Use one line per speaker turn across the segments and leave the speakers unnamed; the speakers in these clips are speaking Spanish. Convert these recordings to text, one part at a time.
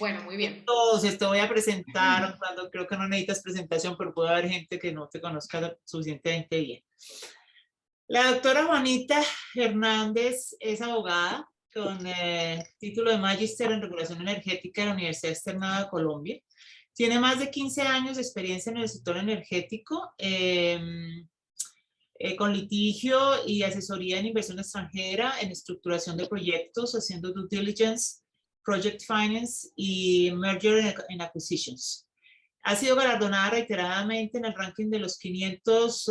Bueno, muy bien.
Entonces te voy a presentar, cuando creo que no necesitas presentación, pero puede haber gente que no te conozca lo suficientemente bien. La doctora Juanita Hernández es abogada con título de Magíster en Regulación Energética de la Universidad Externada de Colombia. Tiene más de 15 años de experiencia en el sector energético, con litigio y asesoría en inversión extranjera, en estructuración de proyectos, haciendo due diligence, project finance y merger and acquisitions. Ha sido galardonada reiteradamente en el ranking de los 500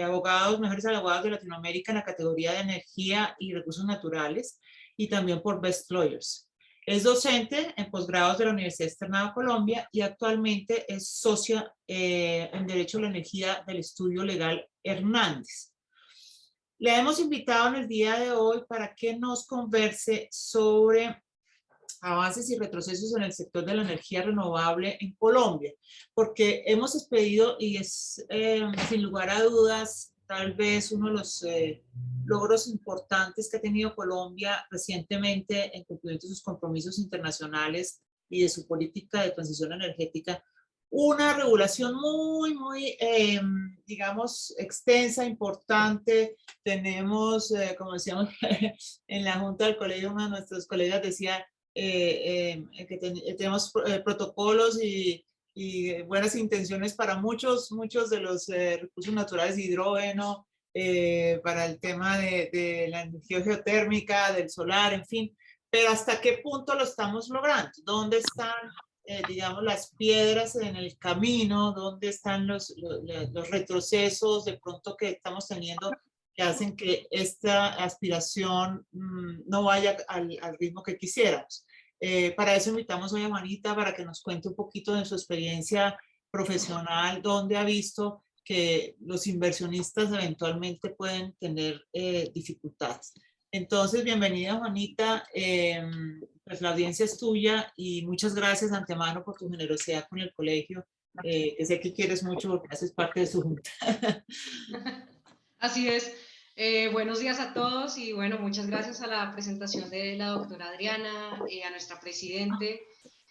abogados, mejores abogados de Latinoamérica en la categoría de energía y recursos naturales y también por Best Lawyers. Es docente en posgrados de la Universidad Externada de Colombia y actualmente es socia en Derecho a la Energía del Estudio Legal Hernández. Le hemos invitado en el día de hoy para que nos converse sobre avances y retrocesos en el sector de la energía renovable en Colombia, porque hemos expedido y es sin lugar a dudas tal vez uno de los logros importantes que ha tenido Colombia recientemente en cumplimiento de sus compromisos internacionales y de su política de transición energética, una regulación muy, digamos, extensa, importante. Tenemos, como decíamos en la junta del colegio, uno de nuestros colegas decía, que tenemos protocolos y buenas intenciones para muchos de los recursos naturales, hidrógeno, para el tema de la energía geotérmica, del solar, en fin, pero ¿hasta qué punto lo estamos logrando? ¿Dónde están, digamos, las piedras en el camino? ¿Dónde están los retrocesos de pronto que estamos teniendo que hacen que esta aspiración no vaya al ritmo que quisiéramos? Para eso invitamos hoy a Juanita para que nos cuente un poquito de su experiencia profesional, dónde ha visto que los inversionistas eventualmente pueden tener dificultades. Entonces, bienvenida Juanita, pues la audiencia es tuya y muchas gracias de antemano por tu generosidad con el colegio, que sé que quieres mucho porque haces parte de su junta.
Así es. Buenos días a todos y bueno, muchas gracias a la presentación de la doctora Adriana, a nuestra presidente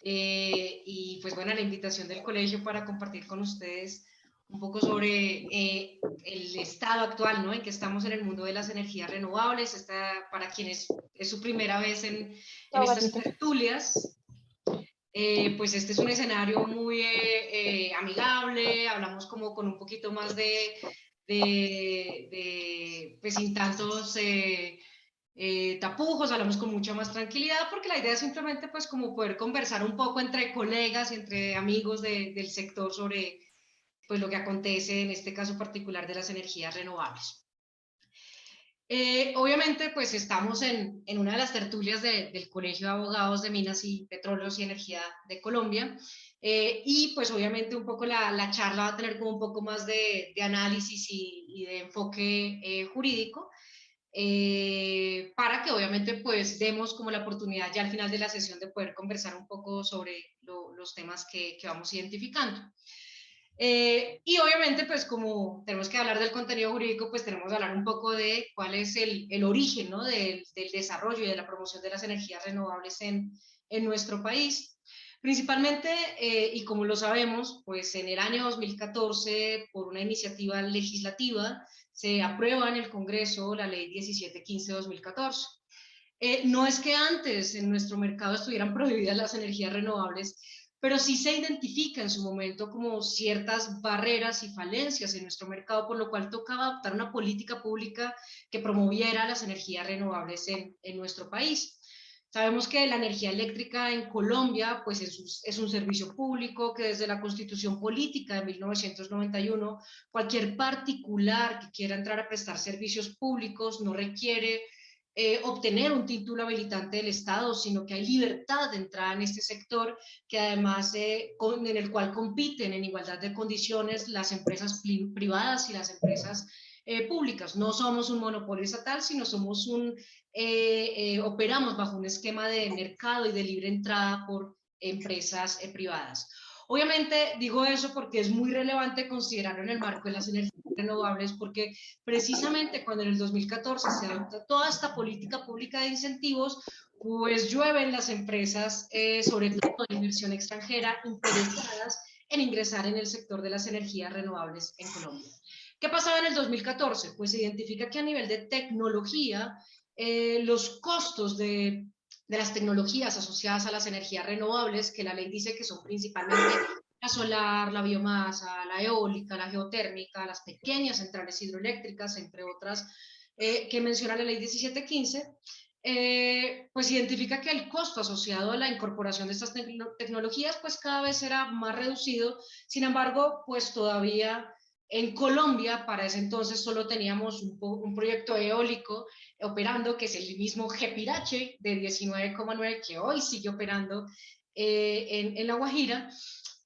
y pues bueno, a la invitación del colegio para compartir con ustedes un poco sobre el estado actual, ¿no? En que estamos en el mundo de las energías renovables. Para quienes es su primera vez en estas tertulias, pues este es un escenario muy amigable, hablamos como con un poquito más pues sin tantos tapujos, hablamos con mucha más tranquilidad, porque la idea es simplemente pues como poder conversar un poco entre colegas y entre amigos del sector sobre pues lo que acontece en este caso particular de las energías renovables. Obviamente, pues estamos en una de las tertulias del Colegio de Abogados de Minas y Petróleos y Energía de Colombia, y pues obviamente un poco la charla va a tener como un poco más de análisis y de enfoque jurídico, para que obviamente pues demos como la oportunidad ya al final de la sesión de poder conversar un poco sobre los temas que vamos identificando. Y obviamente, pues como tenemos que hablar del contenido jurídico, pues tenemos que hablar un poco de cuál es el origen, ¿no? del desarrollo y de la promoción de las energías renovables en nuestro país. Principalmente, y como lo sabemos, pues en el año 2014, por una iniciativa legislativa, se aprueba en el Congreso la Ley 1715-2014. No es que antes en nuestro mercado estuvieran prohibidas las energías renovables, pero sí se identifica en su momento como ciertas barreras y falencias en nuestro mercado, por lo cual tocaba adoptar una política pública que promoviera las energías renovables en nuestro país. Sabemos que la energía eléctrica en Colombia pues es un servicio público que desde la Constitución Política de 1991, cualquier particular que quiera entrar a prestar servicios públicos no requiere obtener un título habilitante del Estado, sino que hay libertad de entrada en este sector, que además en el cual compiten en igualdad de condiciones las empresas privadas y las empresas públicas. No somos un monopolio estatal, sino somos operamos bajo un esquema de mercado y de libre entrada por empresas privadas. Obviamente digo eso porque es muy relevante considerarlo en el marco de las energías renovables, porque precisamente cuando en el 2014 se adopta toda esta política pública de incentivos, pues llueven las empresas, sobre todo de inversión extranjera, interesadas en ingresar en el sector de las energías renovables en Colombia. ¿Qué pasaba en el 2014? Pues se identifica que a nivel de tecnología, los costos de las tecnologías asociadas a las energías renovables, que la ley dice que son principalmente la solar, la biomasa, la eólica, la geotérmica, las pequeñas centrales hidroeléctricas, entre otras, que menciona la ley 1715, pues identifica que el costo asociado a la incorporación de estas tecnologías pues cada vez era más reducido. Sin embargo, pues todavía en Colombia para ese entonces solo teníamos un proyecto eólico operando, que es el mismo Gepirache de 19,9, que hoy sigue operando en La Guajira.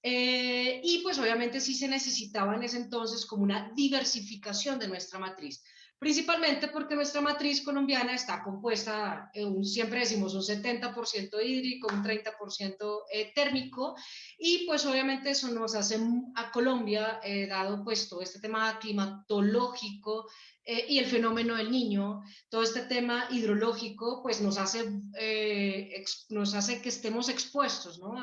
Y pues obviamente sí se necesitaba en ese entonces como una diversificación de nuestra matriz, principalmente porque nuestra matriz colombiana está compuesta, siempre decimos un 70% hídrico, un 30% térmico, y pues obviamente eso nos hace a Colombia, dado pues todo este tema climatológico, y el fenómeno del niño, todo este tema hidrológico, pues nos hace que estemos expuestos, ¿no?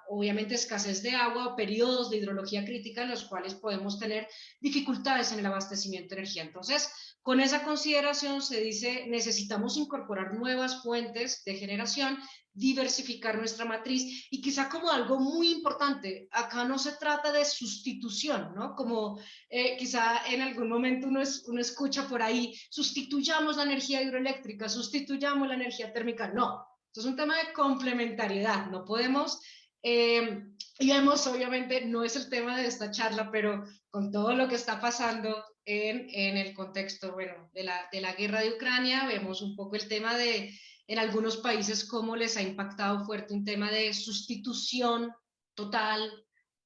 Obviamente escasez de agua o periodos de hidrología crítica en los cuales podemos tener dificultades en el abastecimiento de energía. Entonces, con esa consideración se dice, necesitamos incorporar nuevas fuentes de generación, diversificar nuestra matriz, y quizá como algo muy importante, acá no se trata de sustitución, ¿no? Como quizá en algún momento uno escucha por ahí, sustituyamos la energía hidroeléctrica, sustituyamos la energía térmica. No, esto es un tema de complementariedad, no podemos, y vemos, obviamente, no es el tema de esta charla, pero con todo lo que está pasando en el contexto, bueno, de la guerra de Ucrania, vemos un poco el tema de, en algunos países, cómo les ha impactado fuerte un tema de sustitución total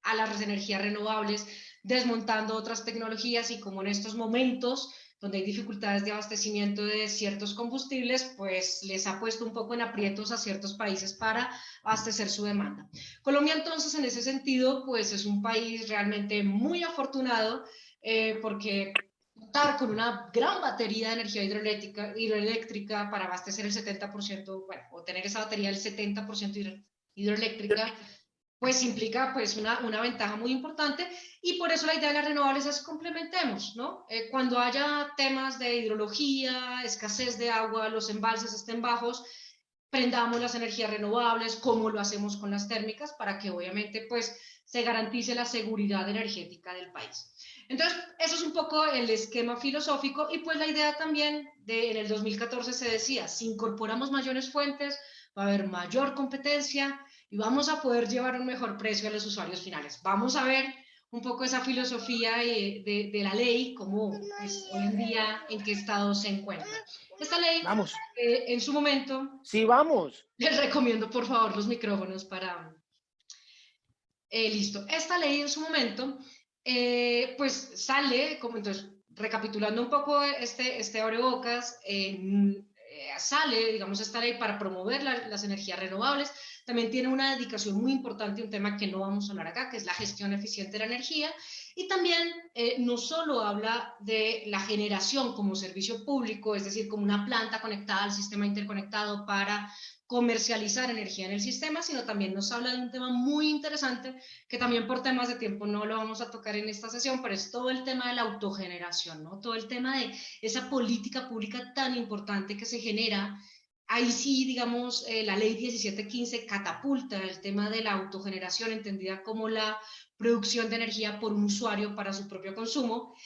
a las energías renovables, desmontando otras tecnologías, y como en estos momentos donde hay dificultades de abastecimiento de ciertos combustibles, pues les ha puesto un poco en aprietos a ciertos países para abastecer su demanda. Colombia entonces en ese sentido pues es un país realmente muy afortunado, porque contar con una gran batería de energía hidroeléctrica para abastecer el 70%, bueno, o tener esa batería del 70% hidroeléctrica, pues implica pues una ventaja muy importante, y por eso la idea de las renovables es complementemos, ¿no? Cuando haya temas de hidrología, escasez de agua, los embalses estén bajos, prendamos las energías renovables, como lo hacemos con las térmicas, para que obviamente pues se garantice la seguridad energética del país. Entonces, eso es un poco el esquema filosófico, y pues la idea también en el 2014 se decía, si incorporamos mayores fuentes, va a haber mayor competencia y vamos a poder llevar un mejor precio a los usuarios finales. Vamos a ver un poco esa filosofía de la ley, cómo pues, hoy en día en qué estado se encuentra. Esta ley,
Vamos.
en su momento,
Sí, vamos.
les recomiendo por favor los micrófonos para... listo. Esta ley en su momento, pues sale, como entonces, recapitulando un poco este abrebocas, sale, digamos, esta ley para promover las energías renovables. También tiene una dedicación muy importante, un tema que no vamos a hablar acá, que es la gestión eficiente de la energía. Y también no solo habla de la generación como servicio público, es decir, como una planta conectada al sistema interconectado para comercializar energía en el sistema, sino también nos habla de un tema muy interesante que también por temas de tiempo no lo vamos a tocar en esta sesión, pero es todo el tema de la autogeneración, ¿no? Todo el tema de esa política pública tan importante que se genera. Ahí sí, digamos, la ley 1715 catapulta el tema de la autogeneración, entendida como la producción de energía por un usuario para su propio consumo.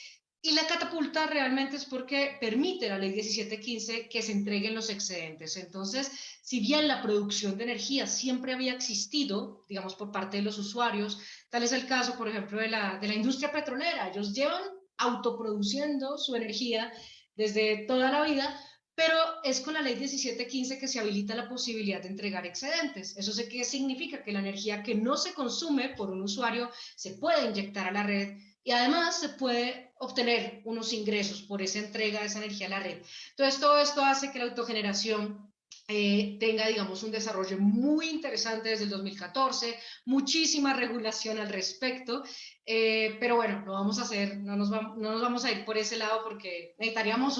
Y la catapulta realmente es porque permite la ley 1715 que se entreguen los excedentes. Entonces, si bien la producción de energía siempre había existido, digamos, por parte de los usuarios, tal es el caso, por ejemplo, de la industria petrolera. Ellos llevan autoproduciendo su energía desde toda la vida, pero es con la ley 1715 que se habilita la posibilidad de entregar excedentes. ¿Eso qué significa? Que la energía que no se consume por un usuario se puede inyectar a la red, y además se puede obtener unos ingresos por esa entrega de esa energía a la red. Entonces, todo esto hace que la autogeneración tenga, digamos, un desarrollo muy interesante desde el 2014, muchísima regulación al respecto, pero bueno, no vamos a hacer, no nos vamos a ir por ese lado porque necesitaríamos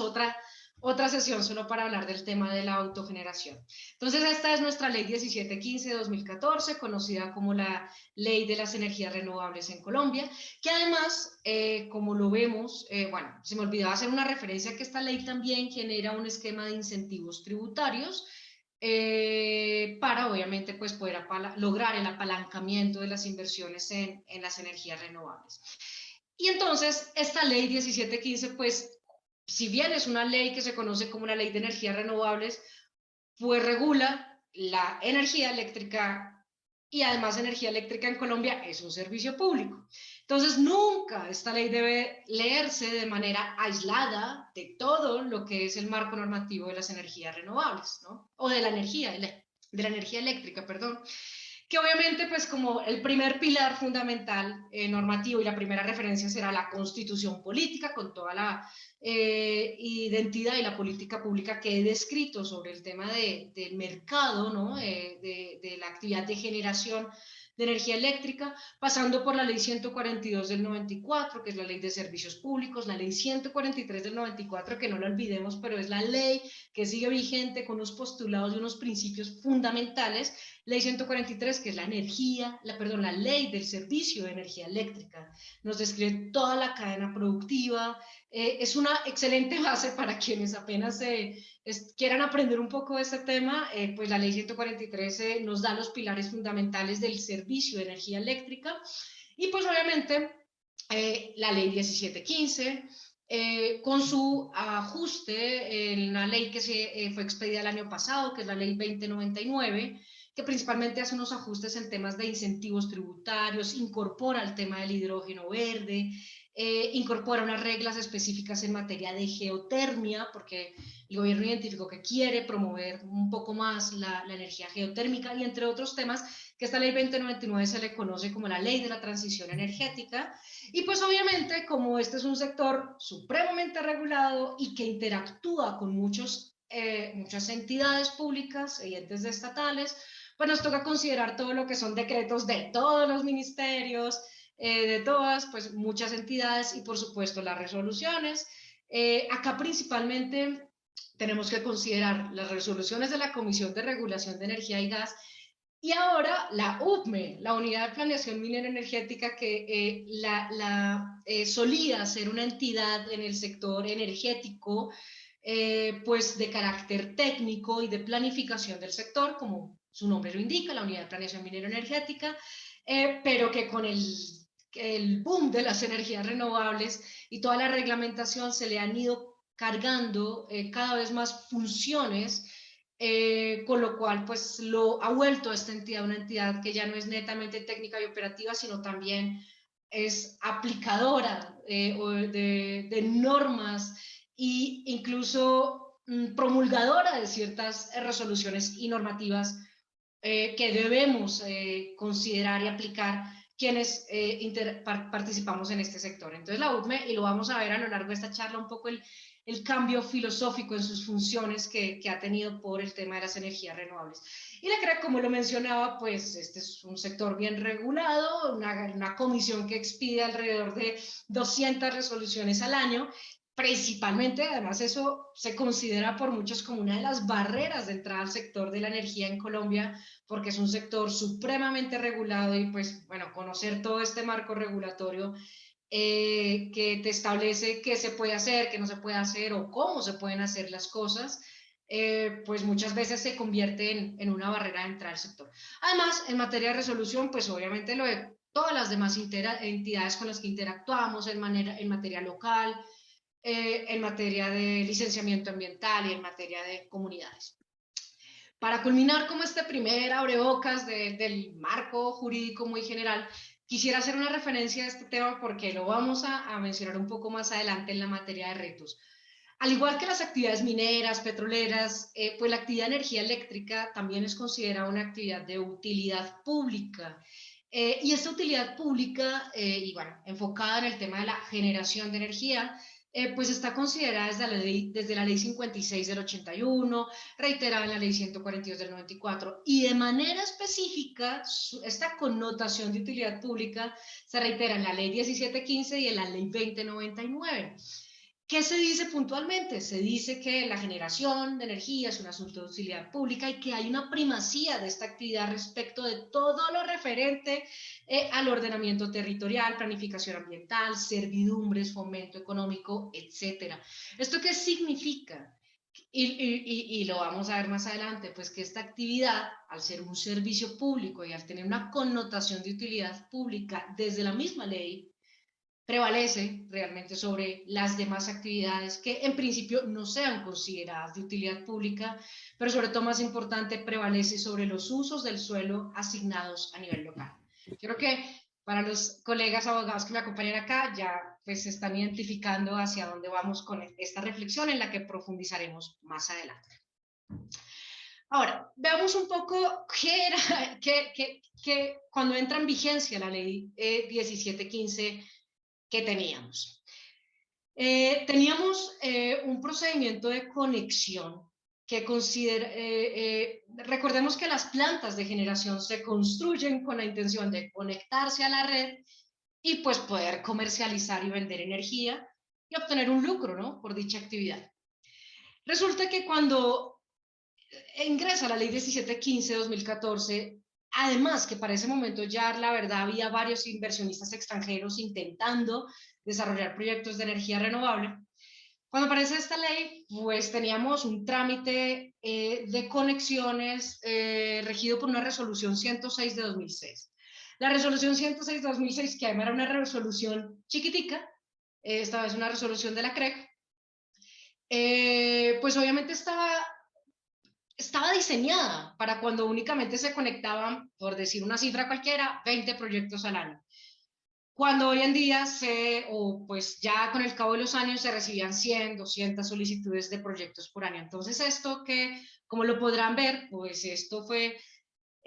otra sesión solo para hablar del tema de la autogeneración. Entonces, esta es nuestra ley 1715 de 2014, conocida como la Ley de las Energías Renovables en Colombia, que además, como lo vemos, bueno, se me olvidaba hacer una referencia que esta ley también genera un esquema de incentivos tributarios para, obviamente, pues poder lograr el apalancamiento de las inversiones en las energías renovables. Y entonces, esta ley 1715, pues, si bien es una ley que se conoce como una ley de energías renovables, pues regula la energía eléctrica y además energía eléctrica en Colombia es un servicio público. Entonces, nunca esta ley debe leerse de manera aislada de todo lo que es el marco normativo de las energías renovables, ¿no? O de la energía eléctrica, perdón, que obviamente pues como el primer pilar fundamental normativo y la primera referencia será la constitución política con toda la identidad y la política pública que he descrito sobre el tema del mercado, ¿no? de la actividad de generación de energía eléctrica, pasando por la ley 142 del 94, que es la ley de servicios públicos, la ley 143 del 94, que no la olvidemos, pero es la ley que sigue vigente con unos postulados y unos principios fundamentales. Ley 143, que es la ley del servicio de energía eléctrica. Nos describe toda la cadena productiva. Es una excelente base para quienes apenas quieran aprender un poco de este tema. Pues la ley 143 nos da los pilares fundamentales del servicio de energía eléctrica. Y pues obviamente la ley 1715, con su ajuste en la ley que fue expedida el año pasado, que es la ley 2099, que principalmente hace unos ajustes en temas de incentivos tributarios, incorpora el tema del hidrógeno verde, incorpora unas reglas específicas en materia de geotermia, porque el gobierno identificó que quiere promover un poco más la energía geotérmica y entre otros temas, que esta ley 2099 se le conoce como la ley de la transición energética. Y pues obviamente como este es un sector supremamente regulado y que interactúa con muchas entidades públicas y entes estatales, pues nos toca considerar todo lo que son decretos de todos los ministerios, de todas, pues muchas entidades y por supuesto las resoluciones. Acá principalmente tenemos que considerar las resoluciones de la Comisión de Regulación de Energía y Gas y ahora la UPME, la Unidad de Planeación Minera Energética, que solía ser una entidad en el sector energético, pues de carácter técnico y de planificación del sector, como su nombre lo indica, la Unidad de Planeación Minera Energética, pero que con el boom de las energías renovables y toda la reglamentación se le han ido cargando cada vez más funciones, con lo cual pues lo ha vuelto a esta entidad una entidad que ya no es netamente técnica y operativa, sino también es aplicadora de normas e incluso promulgadora de ciertas resoluciones y normativas que debemos considerar y aplicar quienes participamos en este sector. Entonces la UTME, y lo vamos a ver a lo largo de esta charla, un poco el cambio filosófico en sus funciones que ha tenido por el tema de las energías renovables. Y la CREC, como lo mencionaba, pues este es un sector bien regulado, una comisión que expide alrededor de 200 resoluciones al año. Principalmente, además, eso se considera por muchos como una de las barreras de entrada al sector de la energía en Colombia, porque es un sector supremamente regulado y pues, bueno, conocer todo este marco regulatorio que te establece qué se puede hacer, qué no se puede hacer o cómo se pueden hacer las cosas, pues muchas veces se convierte en una barrera de entrada al sector. Además, en materia de resolución, pues obviamente lo de todas las demás entidades con las que interactuamos en materia local, en materia de licenciamiento ambiental y en materia de comunidades. Para culminar como este primer abrebocas del marco jurídico muy general, quisiera hacer una referencia a este tema porque lo vamos a mencionar un poco más adelante en la materia de retos. Al igual que las actividades mineras, petroleras, pues la actividad de energía eléctrica también es considerada una actividad de utilidad pública. Y esta utilidad pública, y bueno, enfocada en el tema de la generación de energía, pues está considerada desde la ley 56 del 81, reiterada en la ley 142 del 94, y de manera específica, esta connotación de utilidad pública se reitera en la ley 1715 y en la ley 2099. ¿Qué se dice puntualmente? Se dice que la generación de energía es un asunto de utilidad pública y que hay una primacía de esta actividad respecto de todo lo referente al ordenamiento territorial, planificación ambiental, servidumbres, fomento económico, etc. ¿Esto qué significa? Y lo vamos a ver más adelante, pues que esta actividad, al ser un servicio público y al tener una connotación de utilidad pública desde la misma ley, prevalece realmente sobre las demás actividades que en principio no sean consideradas de utilidad pública, pero sobre todo más importante, prevalece sobre los usos del suelo asignados a nivel local. Yo creo que para los colegas abogados que me acompañan acá ya pues se están identificando hacia dónde vamos con esta reflexión en la que profundizaremos más adelante. Ahora, veamos un poco qué era, que cuando entra en vigencia la ley 1715 que teníamos. Teníamos un procedimiento de conexión que recordemos que las plantas de generación se construyen con la intención de conectarse a la red y pues poder comercializar y vender energía y obtener un lucro, ¿no? Por dicha actividad. Resulta que cuando ingresa la ley 1715-2014, además que para ese momento ya la verdad había varios inversionistas extranjeros intentando desarrollar proyectos de energía renovable. Cuando aparece esta ley, pues teníamos un trámite de conexiones regido por una resolución 106 de 2006. La resolución 106 de 2006, que además era una resolución chiquitica, esta vez una resolución de la CREC, pues obviamente estaba diseñada para cuando únicamente se conectaban, por decir una cifra cualquiera, 20 proyectos al año. Cuando hoy en día pues ya con el cabo de los años se recibían 100, 200 solicitudes de proyectos por año. Entonces esto que, como lo podrán ver, pues esto fue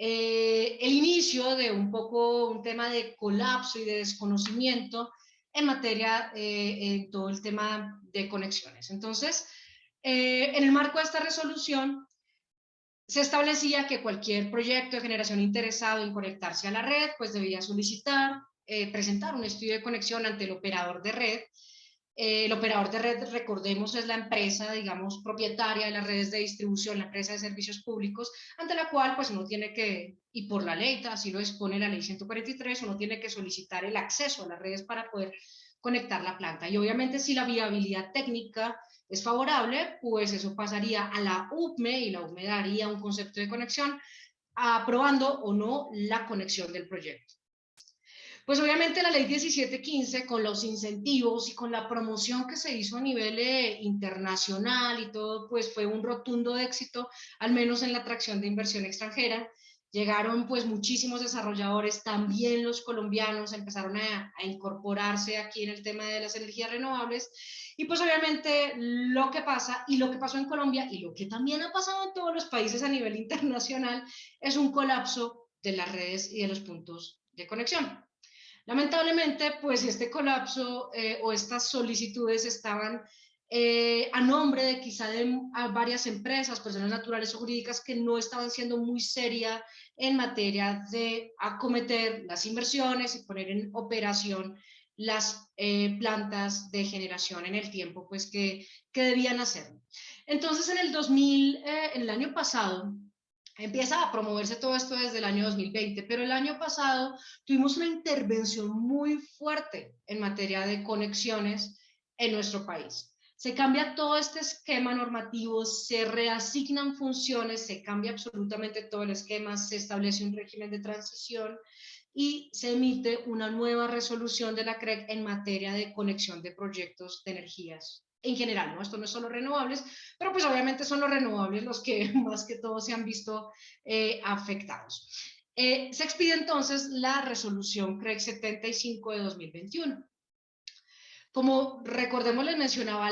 el inicio de un poco un tema de colapso y de desconocimiento en materia, en todo el tema de conexiones. Entonces, en el marco de esta resolución, se establecía que cualquier proyecto de generación interesado en conectarse a la red, pues debía solicitar, presentar un estudio de conexión ante el operador de red. El operador de red, recordemos, es la empresa, digamos, propietaria de las redes de distribución, la empresa de servicios públicos, ante la cual pues uno tiene que, y por la ley, así lo expone la ley 143, uno tiene que solicitar el acceso a las redes para poder conectar la planta. Y obviamente si la viabilidad técnica es favorable, pues eso pasaría a la UPME y la UPME daría un concepto de conexión, aprobando o no la conexión del proyecto. Pues obviamente la ley 1715, con los incentivos y con la promoción que se hizo a nivel internacional y todo, pues fue un rotundo éxito, al menos en la atracción de inversión extranjera. Llegaron pues muchísimos desarrolladores, también los colombianos empezaron a incorporarse aquí en el tema de las energías renovables. Y pues obviamente lo que pasa y lo que pasó en Colombia y lo que también ha pasado en todos los países a nivel internacional es un colapso de las redes y de los puntos de conexión. Lamentablemente, pues este colapso o estas solicitudes estaban a nombre de quizá de varias empresas, personas naturales o jurídicas que no estaban siendo muy serias en materia de acometer las inversiones y poner en operación las plantas de generación en el tiempo pues que debían hacerlo. Entonces en en el año pasado, empieza a promoverse todo esto desde el año 2020, pero el año pasado tuvimos una intervención muy fuerte en materia de conexiones en nuestro país. Se cambia todo este esquema normativo, se reasignan funciones, se cambia absolutamente todo el esquema, se establece un régimen de transición y se emite una nueva resolución de la CREC en materia de conexión de proyectos de energías en general, ¿no? Esto no es solo renovables, pero pues obviamente son los renovables los que más que todo se han visto afectados. Se expide entonces la resolución CREC 75 de 2021. Como recordemos, les mencionaba,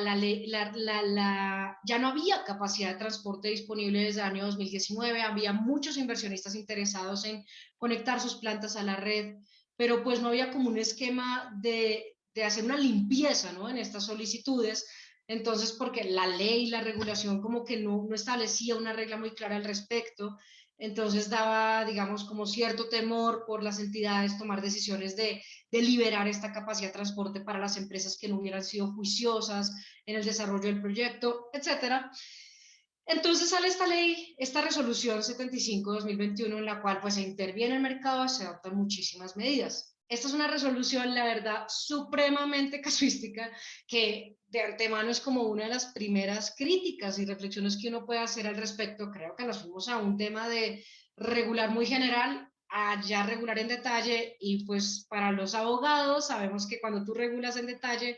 ya no había capacidad de transporte disponible desde el año 2019, había muchos inversionistas interesados en conectar sus plantas a la red, pero pues no había como un esquema de hacer una limpieza, ¿no?, en estas solicitudes. Entonces, porque la ley, la regulación como que no establecía una regla muy clara al respecto, entonces daba, digamos, como cierto temor por las entidades tomar decisiones de liberar esta capacidad de transporte para las empresas que no hubieran sido juiciosas en el desarrollo del proyecto, etcétera. Entonces sale esta ley, esta resolución 75-2021, en la cual pues se interviene el mercado, se adoptan muchísimas medidas. Esta es una resolución, la verdad, supremamente casuística, que de antemano es como una de las primeras críticas y reflexiones que uno puede hacer al respecto. Creo que nos fuimos a un tema de regular muy general a ya regular en detalle, y pues para los abogados sabemos que cuando tú regulas en detalle,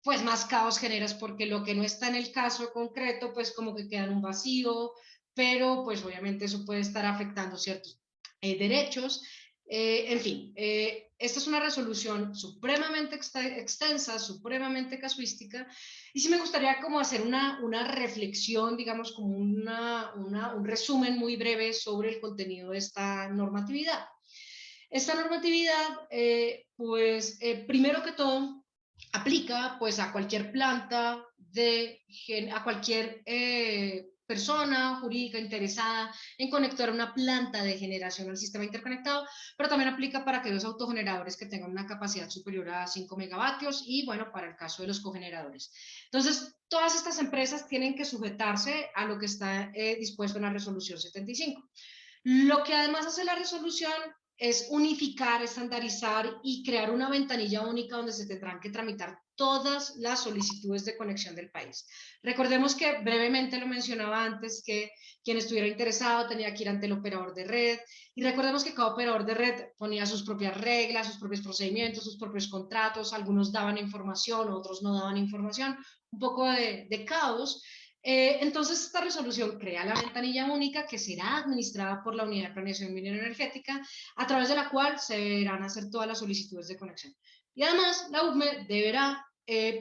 pues más caos generas, porque lo que no está en el caso concreto, pues como que queda en un vacío, pero pues obviamente eso puede estar afectando ciertos derechos. En fin, esta es una resolución supremamente extensa, supremamente casuística, y sí me gustaría como hacer una reflexión, digamos, como un resumen muy breve sobre el contenido de esta normatividad. Esta normatividad, primero que todo, aplica pues a cualquier planta, a cualquier persona jurídica interesada en conectar una planta de generación al sistema interconectado, pero también aplica para aquellos autogeneradores que tengan una capacidad superior a 5 megavatios y, bueno, para el caso de los cogeneradores. Entonces, todas estas empresas tienen que sujetarse a lo que está dispuesto en la resolución 75. Lo que además hace la resolución es unificar, estandarizar y crear una ventanilla única donde se tendrán que tramitar todas las solicitudes de conexión del país. Recordemos que brevemente lo mencionaba antes, que quien estuviera interesado tenía que ir ante el operador de red, y recordemos que cada operador de red ponía sus propias reglas, sus propios procedimientos, sus propios contratos, algunos daban información, otros no daban información, un poco de caos. Entonces, esta resolución crea la ventanilla única que será administrada por la Unidad de Planeación Minera Energética, a través de la cual se deberán hacer todas las solicitudes de conexión. Y además, la UCME deberá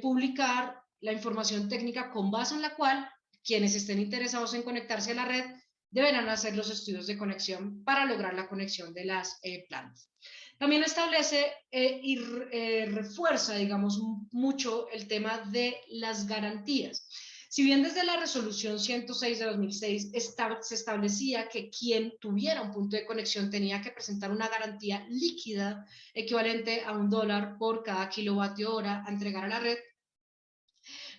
publicar la información técnica con base en la cual quienes estén interesados en conectarse a la red deberán hacer los estudios de conexión para lograr la conexión de las plantas. También establece y refuerza, digamos, mucho el tema de las garantías. Si bien desde la resolución 106 de 2006 se establecía que quien tuviera un punto de conexión tenía que presentar una garantía líquida equivalente a $1 por cada kilovatio hora a entregar a la red,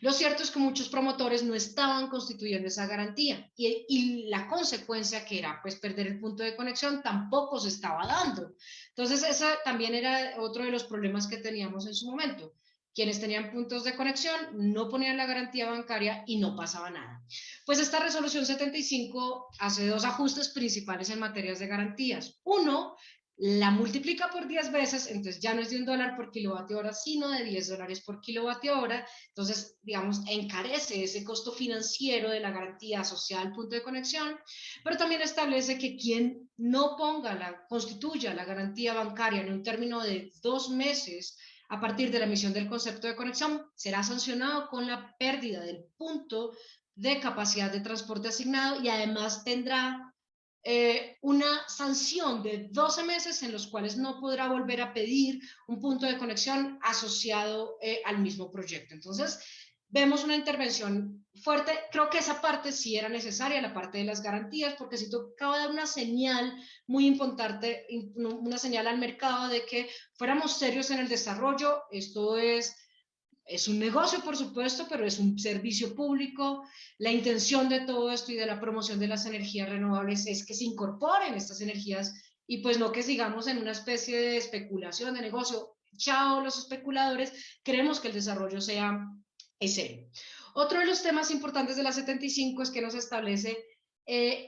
lo cierto es que muchos promotores no estaban constituyendo esa garantía, y la consecuencia, que era pues perder el punto de conexión, tampoco se estaba dando. Entonces ese también era otro de los problemas que teníamos en su momento. Quienes tenían puntos de conexión no ponían la garantía bancaria y no pasaba nada. Pues esta resolución 75 hace dos ajustes principales en materias de garantías. Uno, la multiplica por 10 veces, entonces ya no es de $1 por kilovatio hora, sino de $10 por kilovatio hora. Entonces, digamos, encarece ese costo financiero de la garantía asociada al punto de conexión, pero también establece que quien no constituya la garantía bancaria en un término de 2 meses a partir de la emisión del concepto de conexión será sancionado con la pérdida del punto de capacidad de transporte asignado, y además tendrá una sanción de 12 meses en los cuales no podrá volver a pedir un punto de conexión asociado al mismo proyecto. Entonces, vemos una intervención fuerte. Creo que esa parte sí era necesaria, la parte de las garantías, porque sí tocaba dar una señal muy importante, una señal al mercado de que fuéramos serios en el desarrollo. Esto es un negocio, por supuesto, pero es un servicio público. La intención de todo esto y de la promoción de las energías renovables es que se incorporen estas energías, y pues no que sigamos en una especie de especulación de negocio. Chao los especuladores, queremos que el desarrollo sea serio. Otro de los temas importantes de la 75 es que nos establece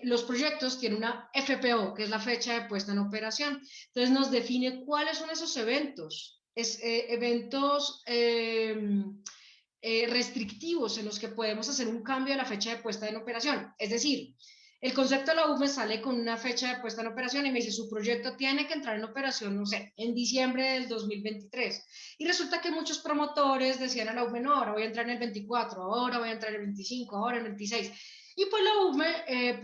los proyectos tienen una FPO, que es la fecha de puesta en operación. Entonces nos define cuáles son esos eventos, eventos restrictivos en los que podemos hacer un cambio de la fecha de puesta en operación. Es decir, el concepto de la UFME sale con una fecha de puesta en operación y me dice: su proyecto tiene que entrar en operación, no sé, en diciembre del 2023. Y resulta que muchos promotores decían a la UFME: no, ahora voy a entrar en el 24, ahora voy a entrar en el 25, ahora en el 26. Y pues la UFME,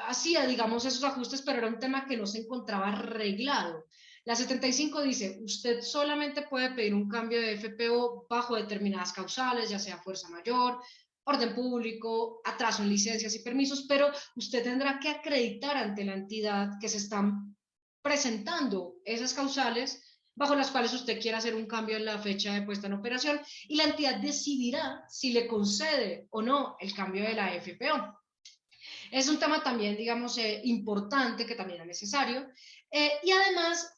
hacía, digamos, esos ajustes, pero era un tema que no se encontraba arreglado. La 75 dice: usted solamente puede pedir un cambio de FPO bajo determinadas causales, ya sea fuerza mayor, orden público, atraso en licencias y permisos, pero usted tendrá que acreditar ante la entidad que se están presentando esas causales bajo las cuales usted quiera hacer un cambio en la fecha de puesta en operación, y la entidad decidirá si le concede o no el cambio de la FPO. Es un tema también, digamos, importante, que también es necesario, y además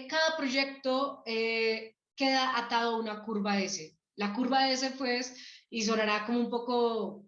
cada proyecto queda atado a una curva S. La curva S, pues, y sonará como un poco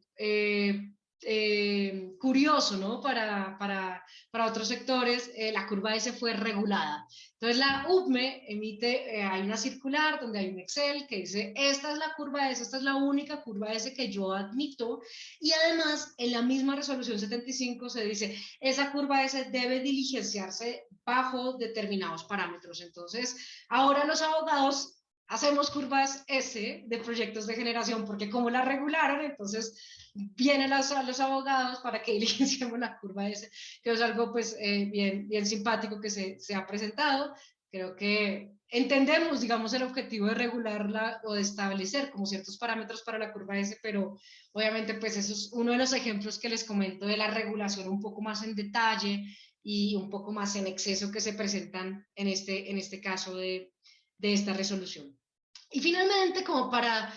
curioso, ¿no? Para otros sectores, la curva S fue regulada. Entonces la UPME emite, hay una circular donde hay un Excel que dice, esta es la curva S, esta es la única curva S que yo admito, y además en la misma resolución 75 se dice, esa curva S debe diligenciarse bajo determinados parámetros. Entonces, ahora los abogados hacemos curvas S de proyectos de generación, porque como la regularon, entonces vienen los abogados para que diligenciemos la curva S, que es algo pues bien simpático que se ha presentado. Creo que entendemos, digamos, el objetivo de regularla o de establecer como ciertos parámetros para la curva S, pero obviamente pues eso es uno de los ejemplos que les comento de la regulación un poco más en detalle y un poco más en exceso que se presentan en este caso de esta resolución. Y finalmente, como para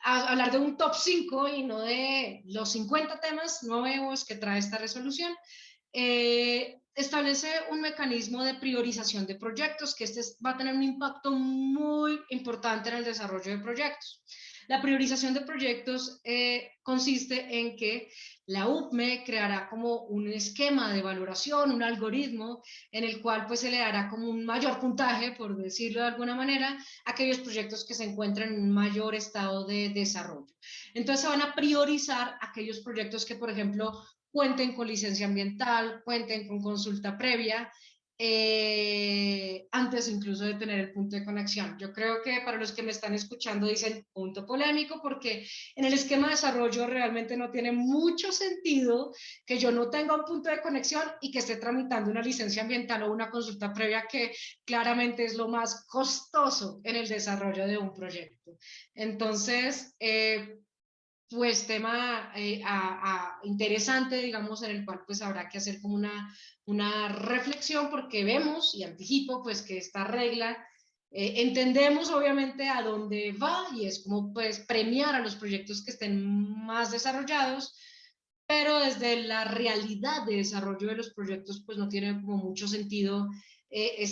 hablar de un top 5 y no de los 50 temas nuevos que trae esta resolución, establece un mecanismo de priorización de proyectos, que va a tener un impacto muy importante en el desarrollo de proyectos. La priorización de proyectos consiste en que la UPME creará como un esquema de valoración, un algoritmo en el cual pues se le dará como un mayor puntaje, por decirlo de alguna manera, a aquellos proyectos que se encuentran en un mayor estado de desarrollo. Entonces se van a priorizar aquellos proyectos que, por ejemplo, cuenten con licencia ambiental, cuenten con consulta previa, antes incluso de tener el punto de conexión. Yo creo que para los que me están escuchando dicen punto polémico, porque en el esquema de desarrollo realmente no tiene mucho sentido que yo no tenga un punto de conexión y que esté tramitando una licencia ambiental o una consulta previa, que claramente es lo más costoso en el desarrollo de un proyecto. Entonces, pues tema interesante, digamos, en el cual pues habrá que hacer como una reflexión, porque vemos, y anticipo, pues que esta regla, entendemos obviamente a dónde va, y es como pues premiar a los proyectos que estén más desarrollados, pero desde la realidad de desarrollo de los proyectos pues no tiene como mucho sentido que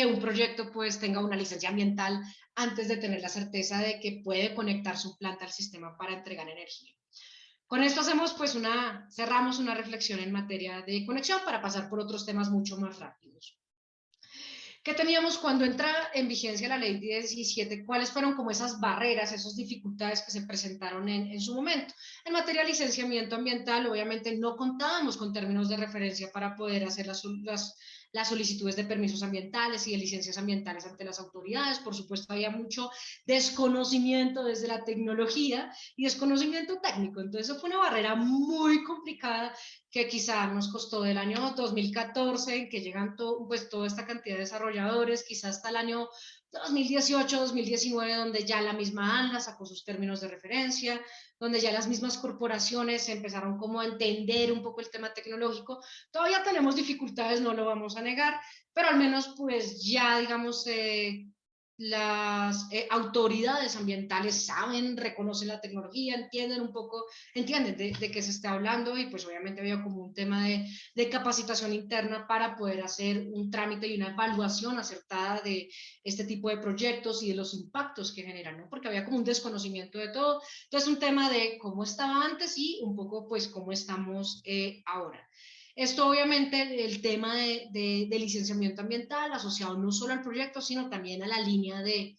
un proyecto pues tenga una licencia ambiental antes de tener la certeza de que puede conectar su planta al sistema para entregar energía. Con esto hacemos pues cerramos una reflexión en materia de conexión para pasar por otros temas mucho más rápidos. ¿Qué teníamos cuando entra en vigencia la ley 17? ¿Cuáles fueron como esas barreras, esas dificultades que se presentaron en su momento? En materia de licenciamiento ambiental, obviamente no contábamos con términos de referencia para poder hacer las solicitudes de permisos ambientales y de licencias ambientales ante las autoridades. Por supuesto, había mucho desconocimiento desde la tecnología y desconocimiento técnico. Entonces, eso fue una barrera muy complicada que quizá nos costó del año 2014, en que llegan pues toda esta cantidad de desarrolladores, quizá hasta el año 2018, 2019, donde ya la misma ANLA sacó sus términos de referencia, donde ya las mismas corporaciones empezaron como a entender un poco el tema tecnológico. Todavía tenemos dificultades, no lo vamos a negar, pero al menos pues ya digamos las autoridades ambientales saben, reconocen la tecnología, entienden un poco, entienden de qué se está hablando, y pues obviamente había como un tema de capacitación interna para poder hacer un trámite y una evaluación acertada de este tipo de proyectos y de los impactos que generan, ¿no? Porque había como un desconocimiento de todo. Entonces, un tema de cómo estaba antes y un poco pues cómo estamos ahora. Esto obviamente, el tema de licenciamiento ambiental asociado no solo al proyecto, sino también a la línea de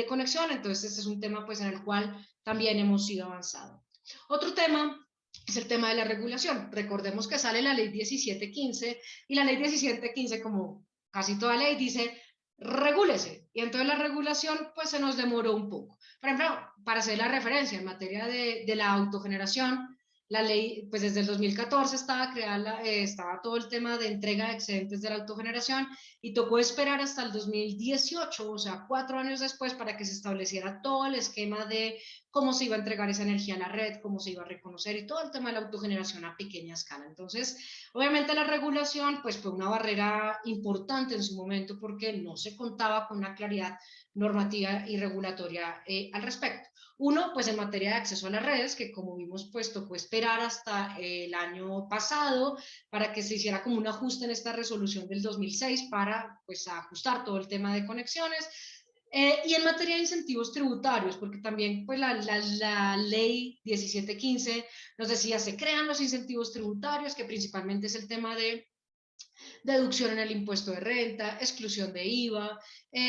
conexión. Entonces, este es un tema pues en el cual también hemos ido avanzando. Otro tema es el tema de la regulación. Recordemos que sale la ley 1715, y la ley 1715, como casi toda ley, dice regúlese, y entonces la regulación pues se nos demoró un poco. Por ejemplo, para hacer la referencia en materia de la autogeneración, La ley, pues desde el 2014 estaba creada, estaba todo el tema de entrega de excedentes de la autogeneración y tocó esperar hasta el 2018, o sea, 4 años después, para que se estableciera todo el esquema de cómo se iba a entregar esa energía a la red, cómo se iba a reconocer y todo el tema de la autogeneración a pequeña escala. Entonces, obviamente la regulación pues fue una barrera importante en su momento porque no se contaba con una claridad normativa y regulatoria al respecto. Uno, pues en materia de acceso a las redes, que como vimos, pues tocó esperar hasta el año pasado para que se hiciera como un ajuste en esta resolución del 2006 para pues ajustar todo el tema de conexiones. Y en materia de incentivos tributarios, porque también pues la ley 1715 nos decía, se crean los incentivos tributarios, que principalmente es el tema de deducción en el impuesto de renta, exclusión de IVA,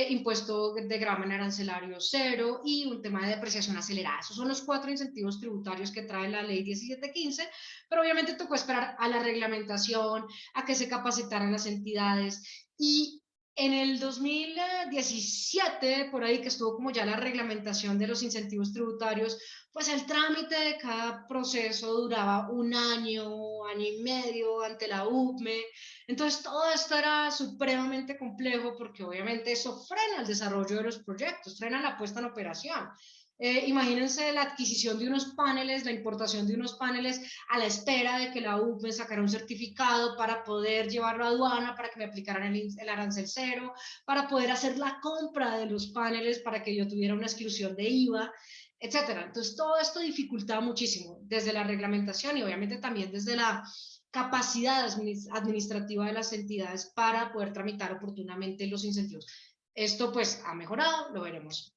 impuesto de gravamen arancelario cero y un tema de depreciación acelerada. Esos son los 4 incentivos tributarios que trae la ley 1715, pero obviamente tocó esperar a la reglamentación, a que se capacitaran las entidades y en el 2017, por ahí que estuvo como ya la reglamentación de los incentivos tributarios, pues el trámite de cada proceso duraba un año, año y medio ante la UPME. Entonces, todo esto era supremamente complejo porque obviamente eso frena el desarrollo de los proyectos, frena la puesta en operación. Imagínense la adquisición de unos paneles, la importación de unos paneles a la espera de que la UPME sacara un certificado para poder llevarlo a aduana, para que me aplicaran el arancel cero, para poder hacer la compra de los paneles, para que yo tuviera una exclusión de IVA, etcétera. Entonces, todo esto dificultaba muchísimo desde la reglamentación y obviamente también desde la capacidad administrativa de las entidades para poder tramitar oportunamente los incentivos. Esto pues ha mejorado, lo veremos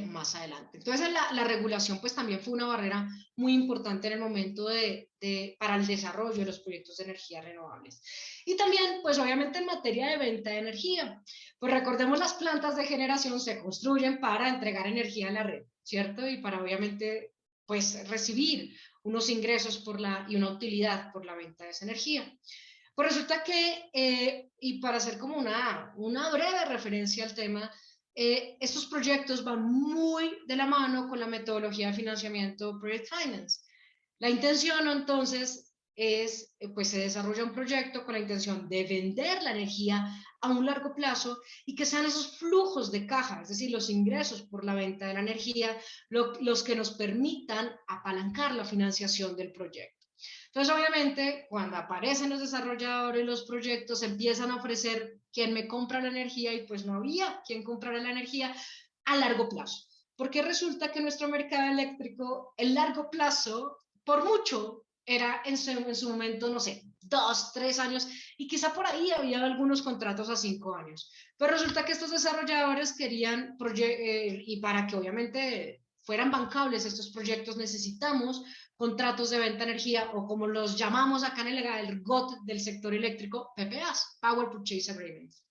más adelante. Entonces la regulación pues también fue una barrera muy importante en el momento para el desarrollo de los proyectos de energías renovables. Y también pues obviamente en materia de venta de energía, pues recordemos las plantas de generación se construyen para entregar energía a la red, ¿cierto? Y para obviamente pues recibir unos ingresos y una utilidad por la venta de esa energía. Pues resulta que, y para hacer como una breve referencia al tema, estos proyectos van muy de la mano con la metodología de financiamiento Project Finance. La intención entonces es, pues se desarrolla un proyecto con la intención de vender la energía a un largo plazo y que sean esos flujos de caja, es decir, los ingresos por la venta de la energía, los que nos permitan apalancar la financiación del proyecto. Entonces, obviamente, cuando aparecen los desarrolladores, los proyectos empiezan a ofrecer quien me compra la energía y pues no había quien comprara la energía a largo plazo. Porque resulta que nuestro mercado eléctrico, el largo plazo, por mucho, era en su momento, no sé, 2, 3 años, y quizá por ahí había algunos contratos a 5 años. Pero resulta que estos desarrolladores querían, y para que obviamente fueran bancables estos proyectos, necesitamos contratos de venta de energía o como los llamamos acá en el GOT del sector eléctrico, PPAs, Power Purchase Agreements.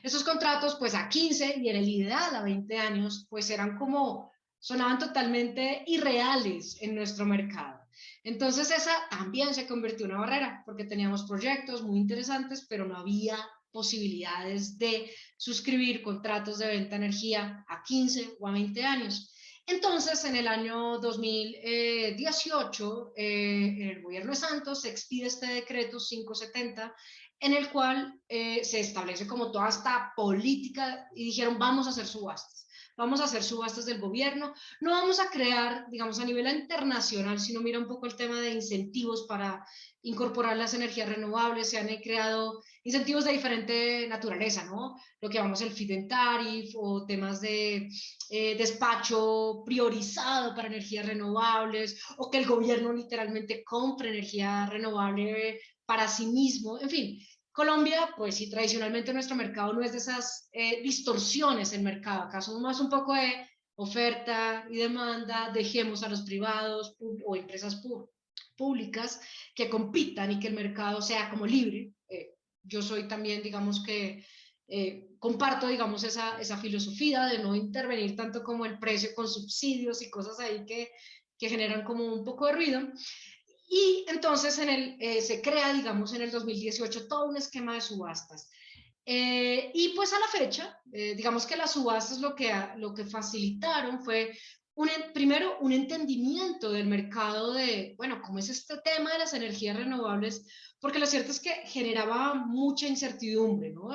Esos contratos pues a 15 y en el ideal a 20 años pues eran como, sonaban totalmente irreales en nuestro mercado. Entonces esa también se convirtió en una barrera porque teníamos proyectos muy interesantes pero no había posibilidades de suscribir contratos de venta de energía a 15 o a 20 años. Entonces, en el año 2018, en el gobierno de Santos se expide este decreto 570, en el cual se establece como toda esta política y dijeron, vamos a hacer subastas del gobierno, no vamos a crear, digamos, a nivel internacional, sino mira un poco el tema de incentivos para incorporar las energías renovables, se han creado incentivos de diferente naturaleza, ¿no? Lo que llamamos el feed-in tariff o temas de despacho priorizado para energías renovables o que el gobierno literalmente compre energía renovable para sí mismo, en fin. Colombia, pues sí, tradicionalmente nuestro mercado no es de esas distorsiones en mercado, acá somos más un poco de oferta y demanda, dejemos a los privados o empresas públicas que compitan y que el mercado sea como libre. Yo soy también, digamos que comparto, digamos, esa filosofía de no intervenir tanto como el precio con subsidios y cosas ahí que generan como un poco de ruido. Y entonces se crea, digamos, en el 2018 todo un esquema de subastas. Y pues a la fecha, digamos que las subastas lo que facilitaron fue primero, un entendimiento del mercado de, bueno, cómo es este tema de las energías renovables, porque lo cierto es que generaba mucha incertidumbre, ¿no?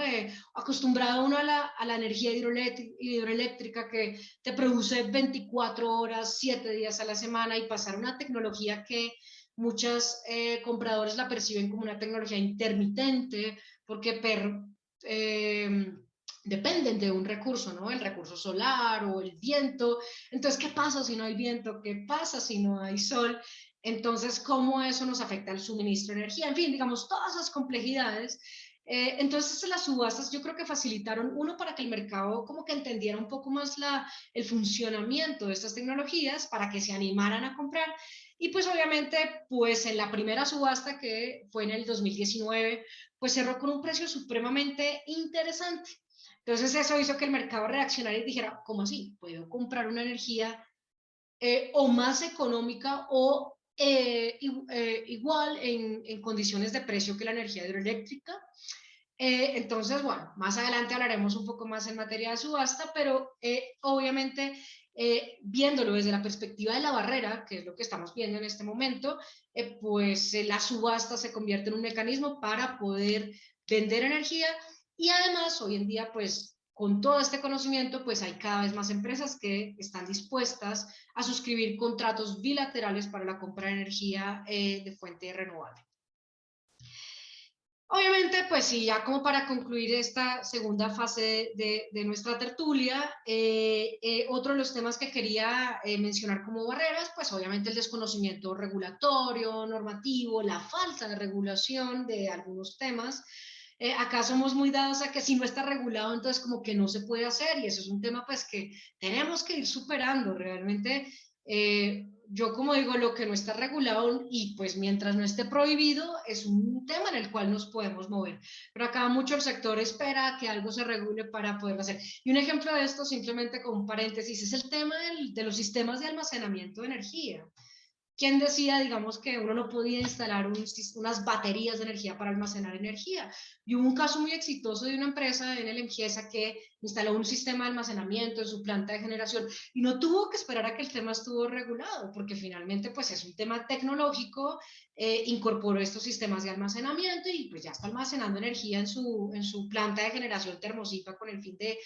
Acostumbrado uno a la energía hidroeléctrica que te produce 24 horas, 7 días a la semana, y pasar a una tecnología que muchos compradores la perciben como una tecnología intermitente, porque dependen de un recurso, ¿no? El recurso solar o el viento. Entonces, ¿qué pasa si no hay viento? ¿Qué pasa si no hay sol? Entonces, ¿cómo eso nos afecta al suministro de energía? En fin, digamos, todas esas complejidades. Entonces, las subastas yo creo que facilitaron, uno, para que el mercado como que entendiera un poco más el funcionamiento de estas tecnologías, para que se animaran a comprar. Y pues obviamente, pues en la primera subasta, que fue en el 2019, pues cerró con un precio supremamente interesante. Entonces eso hizo que el mercado reaccionara y dijera, ¿cómo así? ¿Puedo comprar una energía o más económica o igual en condiciones de precio que la energía hidroeléctrica? Entonces, bueno, más adelante hablaremos un poco más en materia de subasta, pero obviamente viéndolo desde la perspectiva de la barrera, que es lo que estamos viendo en este momento, pues la subasta se convierte en un mecanismo para poder vender energía, y además hoy en día, pues con todo este conocimiento, pues hay cada vez más empresas que están dispuestas a suscribir contratos bilaterales para la compra de energía de fuente renovable. Obviamente, pues sí, ya como para concluir esta segunda fase de nuestra tertulia, otro de los temas que quería mencionar como barreras, pues obviamente el desconocimiento regulatorio, normativo, la falta de regulación de algunos temas. Acá somos muy dados a que si no está regulado, entonces como que no se puede hacer, y eso es un tema pues que tenemos que ir superando realmente. Yo como digo, lo que no está regulado y pues mientras no esté prohibido es un tema en el cual nos podemos mover, pero acá mucho el sector espera que algo se regule para poderlo hacer. Y un ejemplo de esto, simplemente como un paréntesis, es el tema de los sistemas de almacenamiento de energía. ¿Quién decía, digamos, que uno no podía instalar unas baterías de energía para almacenar energía? Y hubo un caso muy exitoso de una empresa en el Emgiesa que instaló un sistema de almacenamiento en su planta de generación y no tuvo que esperar a que el tema estuvo regulado, porque finalmente pues es un tema tecnológico, incorporó estos sistemas de almacenamiento y pues ya está almacenando energía en su planta de generación Termosipa, con el fin de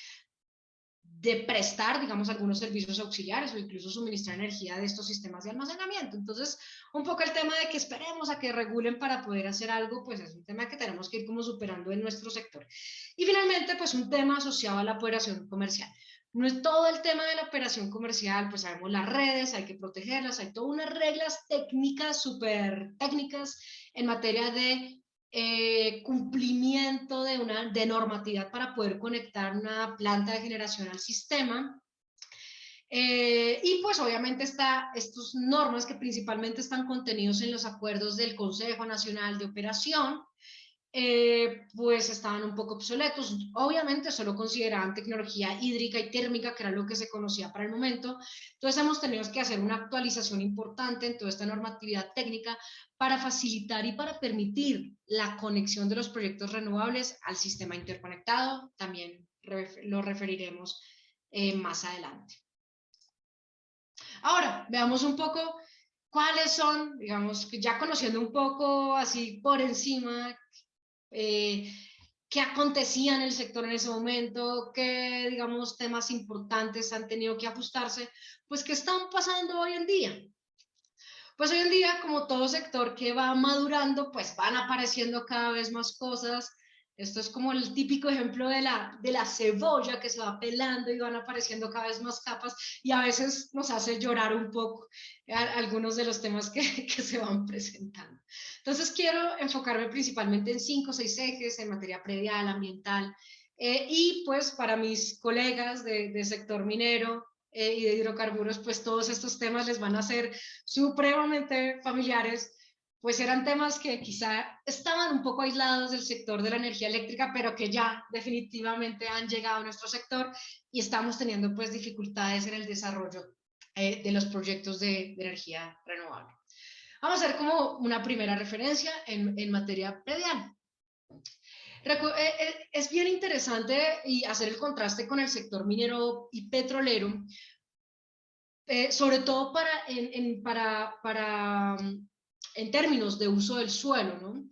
prestar, digamos, algunos servicios auxiliares o incluso suministrar energía de estos sistemas de almacenamiento. Entonces, un poco el tema de que esperemos a que regulen para poder hacer algo, pues es un tema que tenemos que ir como superando en nuestro sector. Y finalmente, pues un tema asociado a la operación comercial. No es todo el tema de la operación comercial, pues sabemos las redes, hay que protegerlas, hay todas unas reglas técnicas, súper técnicas en materia de cumplimiento de normatividad para poder conectar una planta de generación al sistema. Y pues obviamente estas normas que principalmente están contenidos en los acuerdos del Consejo Nacional de Operación, pues estaban un poco obsoletos. Obviamente solo consideraban tecnología hídrica y térmica, que era lo que se conocía para el momento. Entonces hemos tenido que hacer una actualización importante en toda esta normatividad técnica para facilitar y para permitir la conexión de los proyectos renovables al sistema interconectado. También lo referiremos más adelante. Ahora, veamos un poco cuáles son, digamos, ya conociendo un poco así por encima, qué acontecía en el sector en ese momento, qué, digamos, temas importantes han tenido que ajustarse, pues qué están pasando hoy en día. Pues hoy en día, como todo sector que va madurando, pues van apareciendo cada vez más cosas. Esto es como el típico ejemplo de la cebolla que se va pelando y van apareciendo cada vez más capas, y a veces nos hace llorar un poco algunos de los temas que se van presentando. Entonces quiero enfocarme principalmente en 5 o 6 ejes en materia predial, ambiental, y pues para mis colegas de sector minero y de hidrocarburos, pues todos estos temas les van a ser supremamente familiares, pues eran temas que quizá estaban un poco aislados del sector de la energía eléctrica, pero que ya definitivamente han llegado a nuestro sector y estamos teniendo pues dificultades en el desarrollo de los proyectos de energía renovable. Vamos a ver como una primera referencia en materia predial. Es bien interesante y hacer el contraste con el sector minero y petrolero, sobre todo en términos de uso del suelo, ¿no?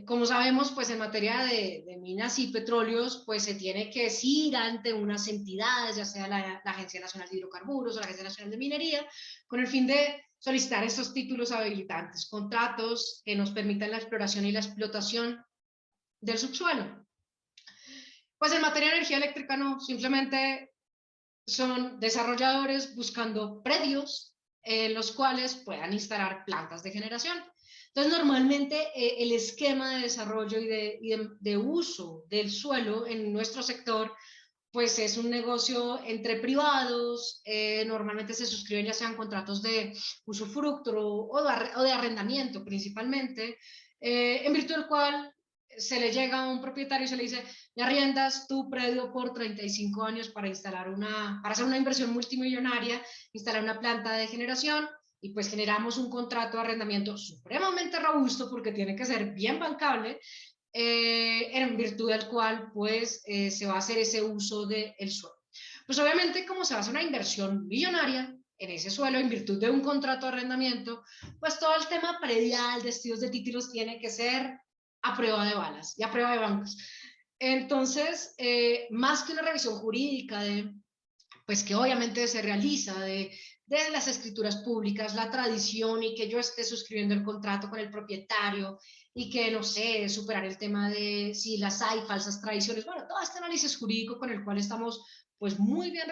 Como sabemos, pues en materia de minas y petróleos, pues se tiene que ir ante unas entidades, ya sea la Agencia Nacional de Hidrocarburos o la Agencia Nacional de Minería, con el fin de solicitar estos títulos habilitantes, contratos que nos permitan la exploración y la explotación del subsuelo. Pues en materia de energía eléctrica no, simplemente son desarrolladores buscando predios en los cuales puedan instalar plantas de generación. Entonces, normalmente el esquema de desarrollo y de uso del suelo en nuestro sector, pues es un negocio entre privados, normalmente se suscriben ya sean contratos de usufructo o de arrendamiento principalmente, en virtud del cual se le llega a un propietario y se le dice, me arriendas tu predio por 35 años para para hacer una inversión multimillonaria, instalar una planta de generación, y pues generamos un contrato de arrendamiento supremamente robusto porque tiene que ser bien bancable, en virtud del cual pues se va a hacer ese uso del suelo. Pues obviamente como se va a hacer una inversión millonaria en ese suelo en virtud de un contrato de arrendamiento, pues todo el tema predial, de estudios de títulos tiene que ser a prueba de balas y a prueba de bancos. Entonces, más que una revisión jurídica pues que obviamente se realiza de las escrituras públicas, la tradición y que yo esté suscribiendo el contrato con el propietario y que, no sé, superar el tema de si las hay falsas tradiciones, bueno, todo este análisis jurídico con el cual estamos pues muy bien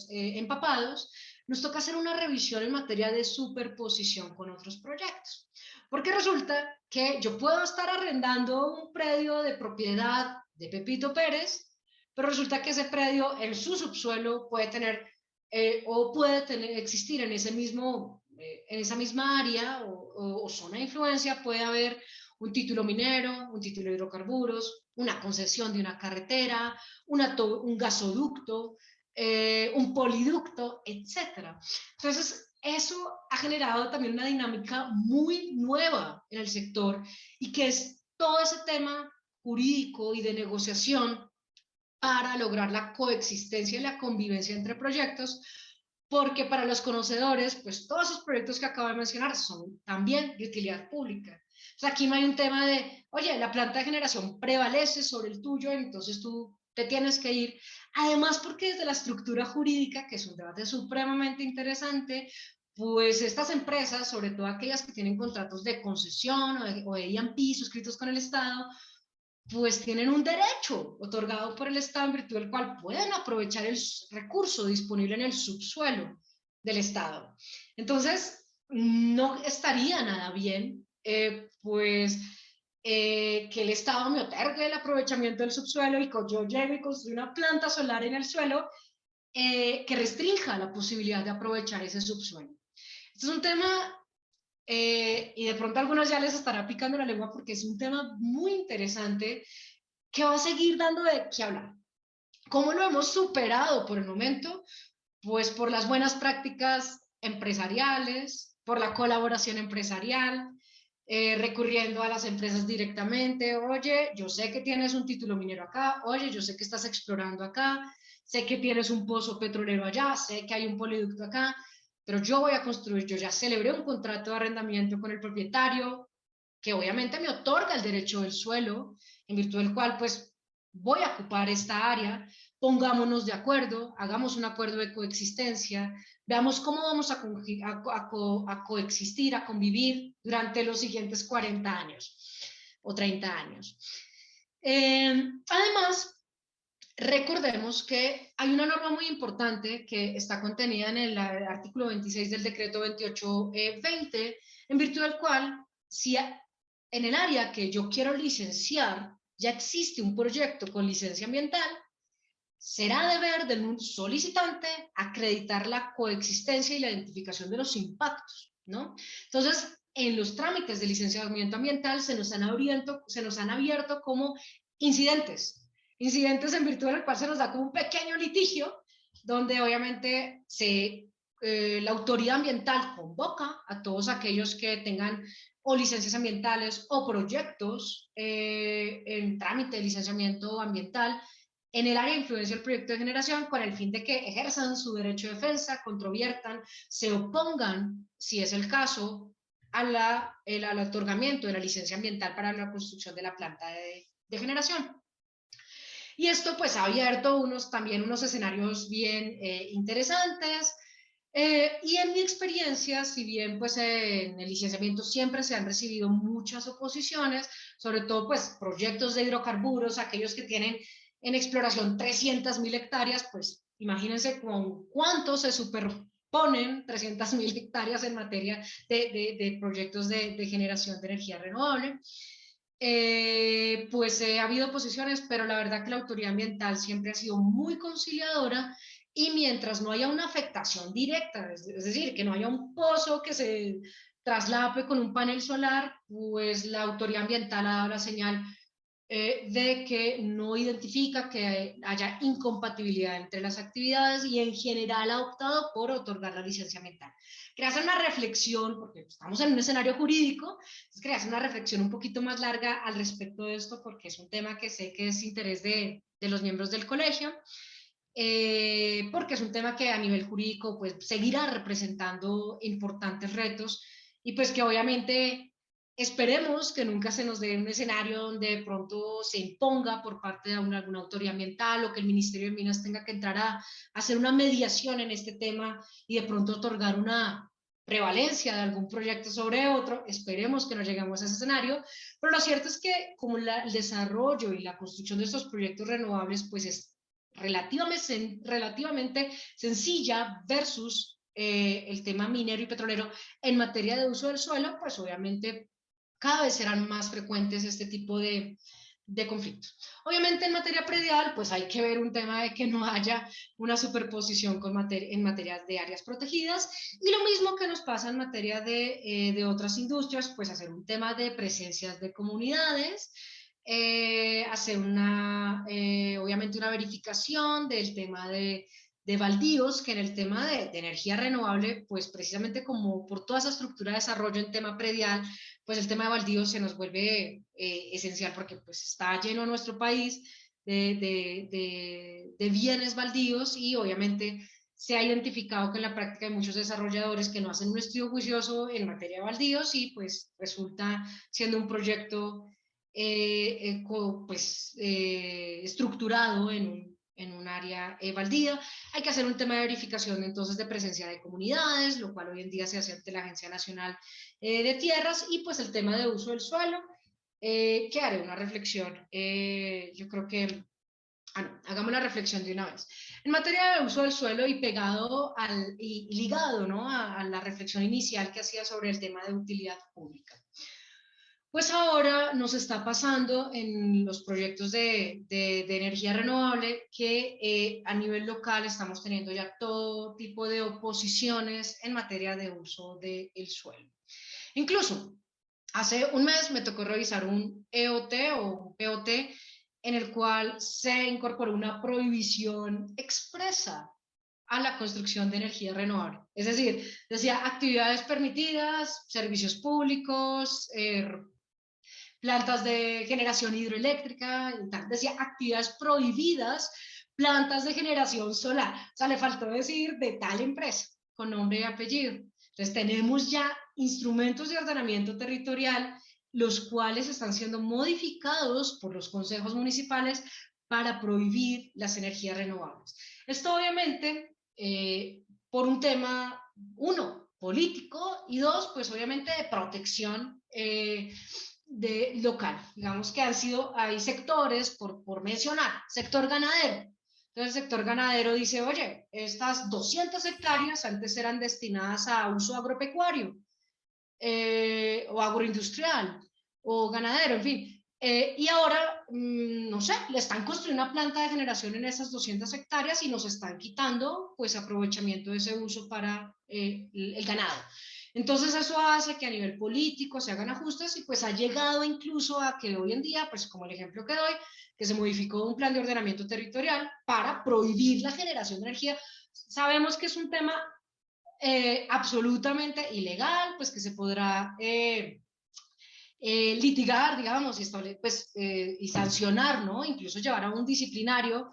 empapados, nos toca hacer una revisión en materia de superposición con otros proyectos. Porque resulta que yo puedo estar arrendando un predio de propiedad de Pepito Pérez, pero resulta que ese predio en su subsuelo puede tener existir en en esa misma área o zona de influencia, puede haber un título minero, un título de hidrocarburos, una concesión de una carretera, un gasoducto, un poliducto, etc. Entonces, eso ha generado también una dinámica muy nueva en el sector y que es todo ese tema jurídico y de negociación para lograr la coexistencia y la convivencia entre proyectos, porque para los conocedores, pues todos esos proyectos que acabo de mencionar son también de utilidad pública. O sea, aquí no hay un tema de, oye, la planta de generación prevalece sobre el tuyo, entonces tú te tienes que ir. Además, porque desde la estructura jurídica, que es un debate supremamente interesante, pues estas empresas, sobre todo aquellas que tienen contratos de concesión o de I&P suscritos con el Estado, pues tienen un derecho otorgado por el Estado en virtud del cual pueden aprovechar el recurso disponible en el subsuelo del Estado. Entonces, no estaría nada bien, que el Estado me otorgue el aprovechamiento del subsuelo y que yo llegue y construya una planta solar en el suelo que restrinja la posibilidad de aprovechar ese subsuelo. Este es un tema y de pronto a algunos ya les estará picando la lengua porque es un tema muy interesante que va a seguir dando de qué hablar. ¿Cómo lo hemos superado por el momento? Pues por las buenas prácticas empresariales, por la colaboración empresarial, recurriendo a las empresas directamente. Oye, yo sé que tienes un título minero acá, oye, yo sé que estás explorando acá, sé que tienes un pozo petrolero allá, sé que hay un poliducto acá, pero yo voy a construir, yo ya celebré un contrato de arrendamiento con el propietario, que obviamente me otorga el derecho del suelo, en virtud del cual pues voy a ocupar esta área, pongámonos de acuerdo, hagamos un acuerdo de coexistencia, veamos cómo vamos a coexistir, a convivir durante los siguientes 40 años o 30 años. Además, recordemos que hay una norma muy importante que está contenida en el artículo 26 del decreto 2820, en virtud del cual, si en el área que yo quiero licenciar ya existe un proyecto con licencia ambiental, será deber del solicitante acreditar la coexistencia y la identificación de los impactos, ¿no? Entonces, en los trámites de licenciamiento ambiental se nos han abierto como incidentes en virtud del cual se nos da como un pequeño litigio, donde obviamente la autoridad ambiental convoca a todos aquellos que tengan o licencias ambientales o proyectos en trámite de licenciamiento ambiental en el área de influencia del proyecto de generación con el fin de que ejerzan su derecho de defensa, controviertan, se opongan, si es el caso, al otorgamiento de la licencia ambiental para la construcción de la planta de generación. Y esto pues ha abierto también unos escenarios bien interesantes. Y en mi experiencia, si bien pues en el licenciamiento siempre se han recibido muchas oposiciones, sobre todo pues proyectos de hidrocarburos, aquellos que tienen en exploración 300.000 hectáreas, pues imagínense con cuánto se superponen 300.000 hectáreas en materia de proyectos de generación de energía renovable. Pues ha habido posiciones, pero la verdad que la autoridad ambiental siempre ha sido muy conciliadora y mientras no haya una afectación directa, es decir, que no haya un pozo que se traslape con un panel solar, pues la autoridad ambiental ha dado la señal de que no identifica que haya incompatibilidad entre las actividades y en general ha optado por otorgar la licencia ambiental. Quería hacer una reflexión, porque estamos en un escenario jurídico, entonces quería hacer una reflexión un poquito más larga al respecto de esto, porque es un tema que sé que es interés de los miembros del colegio, porque es un tema que a nivel jurídico pues seguirá representando importantes retos y pues que obviamente esperemos que nunca se nos dé un escenario donde de pronto se imponga por parte de alguna autoridad ambiental o que el Ministerio de Minas tenga que entrar a hacer una mediación en este tema y de pronto otorgar una prevalencia de algún proyecto sobre otro. Esperemos que no lleguemos a ese escenario, pero lo cierto es que como el desarrollo y la construcción de estos proyectos renovables pues es relativamente sencilla versus el tema minero y petrolero en materia de uso del suelo, pues obviamente cada vez serán más frecuentes este tipo de conflictos. Obviamente en materia predial, pues hay que ver un tema de que no haya una superposición en materia de áreas protegidas y lo mismo que nos pasa en materia de otras industrias, pues hacer un tema de presencias de comunidades, hacer obviamente una verificación del tema de baldíos, que en el tema de energía renovable, pues precisamente como por toda esa estructura de desarrollo en tema predial, pues el tema de baldíos se nos vuelve esencial porque pues está lleno nuestro país de bienes baldíos y obviamente se ha identificado que en la práctica hay muchos desarrolladores que no hacen un estudio juicioso en materia de baldíos y pues resulta siendo un proyecto estructurado en un área baldía. Hay que hacer un tema de verificación entonces de presencia de comunidades, lo cual hoy en día se hace ante la Agencia Nacional de Tierras, y pues el tema de uso del suelo, que haré una reflexión. Yo creo que, no, hagamos la reflexión de una vez. En materia de uso del suelo y pegado y ligado, ¿no?, a la reflexión inicial que hacía sobre el tema de utilidad pública. Pues ahora nos está pasando en los proyectos de energía renovable que a nivel local estamos teniendo ya todo tipo de oposiciones en materia de uso del suelo. Incluso hace un mes me tocó revisar un EOT o un POT en el cual se incorporó una prohibición expresa a la construcción de energía renovable. Es decir, decía actividades permitidas, servicios públicos, plantas de generación hidroeléctrica, decía actividades prohibidas, plantas de generación solar. O sea, le faltó decir de tal empresa, con nombre y apellido. Entonces tenemos ya instrumentos de ordenamiento territorial, los cuales están siendo modificados por los consejos municipales para prohibir las energías renovables. Esto obviamente por un tema, uno, político, y dos, pues obviamente de protección local. Digamos que hay sectores, por mencionar, sector ganadero. Entonces el sector ganadero dice, oye, estas 200 hectáreas antes eran destinadas a uso agropecuario o agroindustrial o ganadero, en fin. Y ahora, no sé, le están construyendo una planta de generación en esas 200 hectáreas y nos están quitando pues aprovechamiento de ese uso para el ganado. Entonces eso hace que a nivel político se hagan ajustes y pues ha llegado incluso a que hoy en día, pues como el ejemplo que doy, que se modificó un plan de ordenamiento territorial para prohibir la generación de energía. Sabemos que es un tema absolutamente ilegal, pues que se podrá litigar, digamos, y sancionar, ¿no? Incluso llevar a un disciplinario,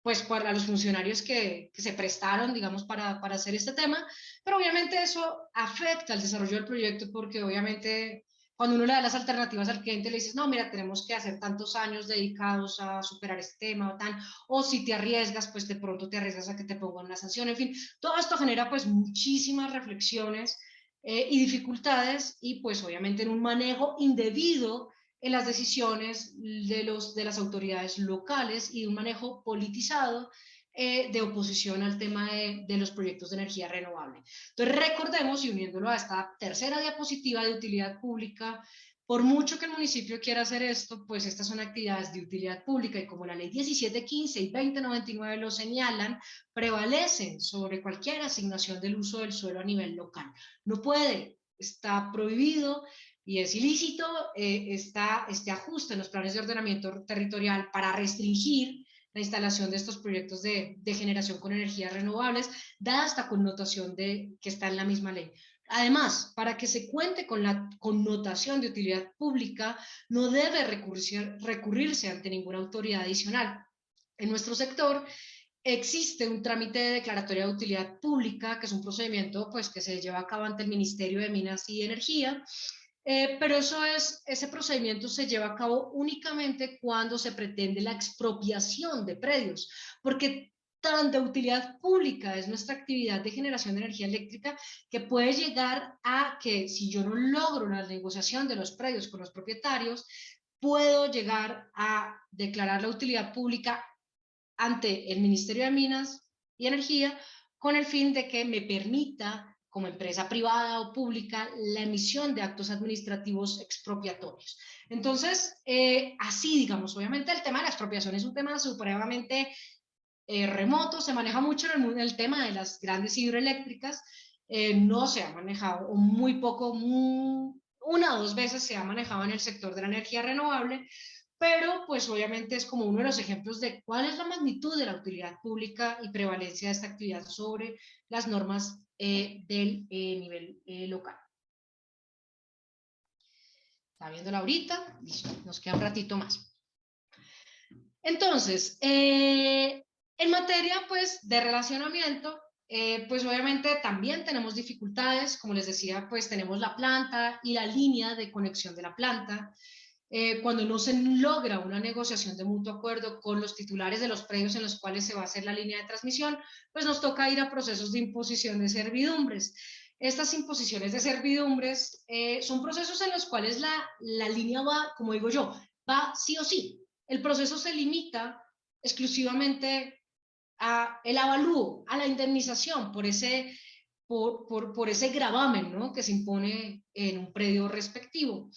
pues para los funcionarios que se prestaron, digamos, para hacer este tema, pero obviamente eso afecta al desarrollo del proyecto porque obviamente cuando uno le da las alternativas al cliente le dices, no, mira, tenemos que hacer tantos años dedicados a superar este tema o si te arriesgas, pues de pronto te arriesgas a que te pongan una sanción, en fin, todo esto genera pues muchísimas reflexiones y dificultades y pues obviamente en un manejo indebido en las decisiones de las autoridades locales y de un manejo politizado de oposición al tema de los proyectos de energía renovable. Entonces recordemos, y uniéndolo a esta tercera diapositiva de utilidad pública, por mucho que el municipio quiera hacer esto, pues estas son actividades de utilidad pública y como la ley 1715 y 2099 lo señalan, prevalecen sobre cualquier asignación del uso del suelo a nivel local. No puede, está prohibido y es ilícito este ajuste en los planes de ordenamiento territorial para restringir la instalación de estos proyectos de generación con energías renovables, dada esta connotación que está en la misma ley. Además, para que se cuente con la connotación de utilidad pública, no debe recurrirse ante ninguna autoridad adicional. En nuestro sector, existe un trámite de declaratoria de utilidad pública, que es un procedimiento pues, que se lleva a cabo ante el Ministerio de Minas y Energía, pero ese procedimiento se lleva a cabo únicamente cuando se pretende la expropiación de predios, porque tan de utilidad pública es nuestra actividad de generación de energía eléctrica que puede llegar a que si yo no logro la negociación de los predios con los propietarios, puedo llegar a declarar la utilidad pública ante el Ministerio de Minas y Energía con el fin de que me permita como empresa privada o pública, la emisión de actos administrativos expropiatorios. Entonces, así digamos, obviamente el tema de la expropiación es un tema supremamente remoto, se maneja mucho en el tema de las grandes hidroeléctricas, no se ha manejado, o muy poco, una o dos veces se ha manejado en el sector de la energía renovable, pero pues obviamente es como uno de los ejemplos de cuál es la magnitud de la utilidad pública y prevalencia de esta actividad sobre las normas del nivel local. Está viéndola ahorita, listo, nos queda un ratito más. Entonces, en materia pues de relacionamiento, pues obviamente también tenemos dificultades, como les decía, pues tenemos la planta y la línea de conexión de la planta. Cuando no se logra una negociación de mutuo acuerdo con los titulares de los predios en los cuales se va a hacer la línea de transmisión, pues nos toca ir a procesos de imposición de servidumbres. Estas imposiciones de servidumbres son procesos en los cuales la línea va, como digo yo, va sí o sí. El proceso se limita exclusivamente a el avalúo, a la indemnización por ese gravamen, ¿no?, que se impone en un predio respectivo.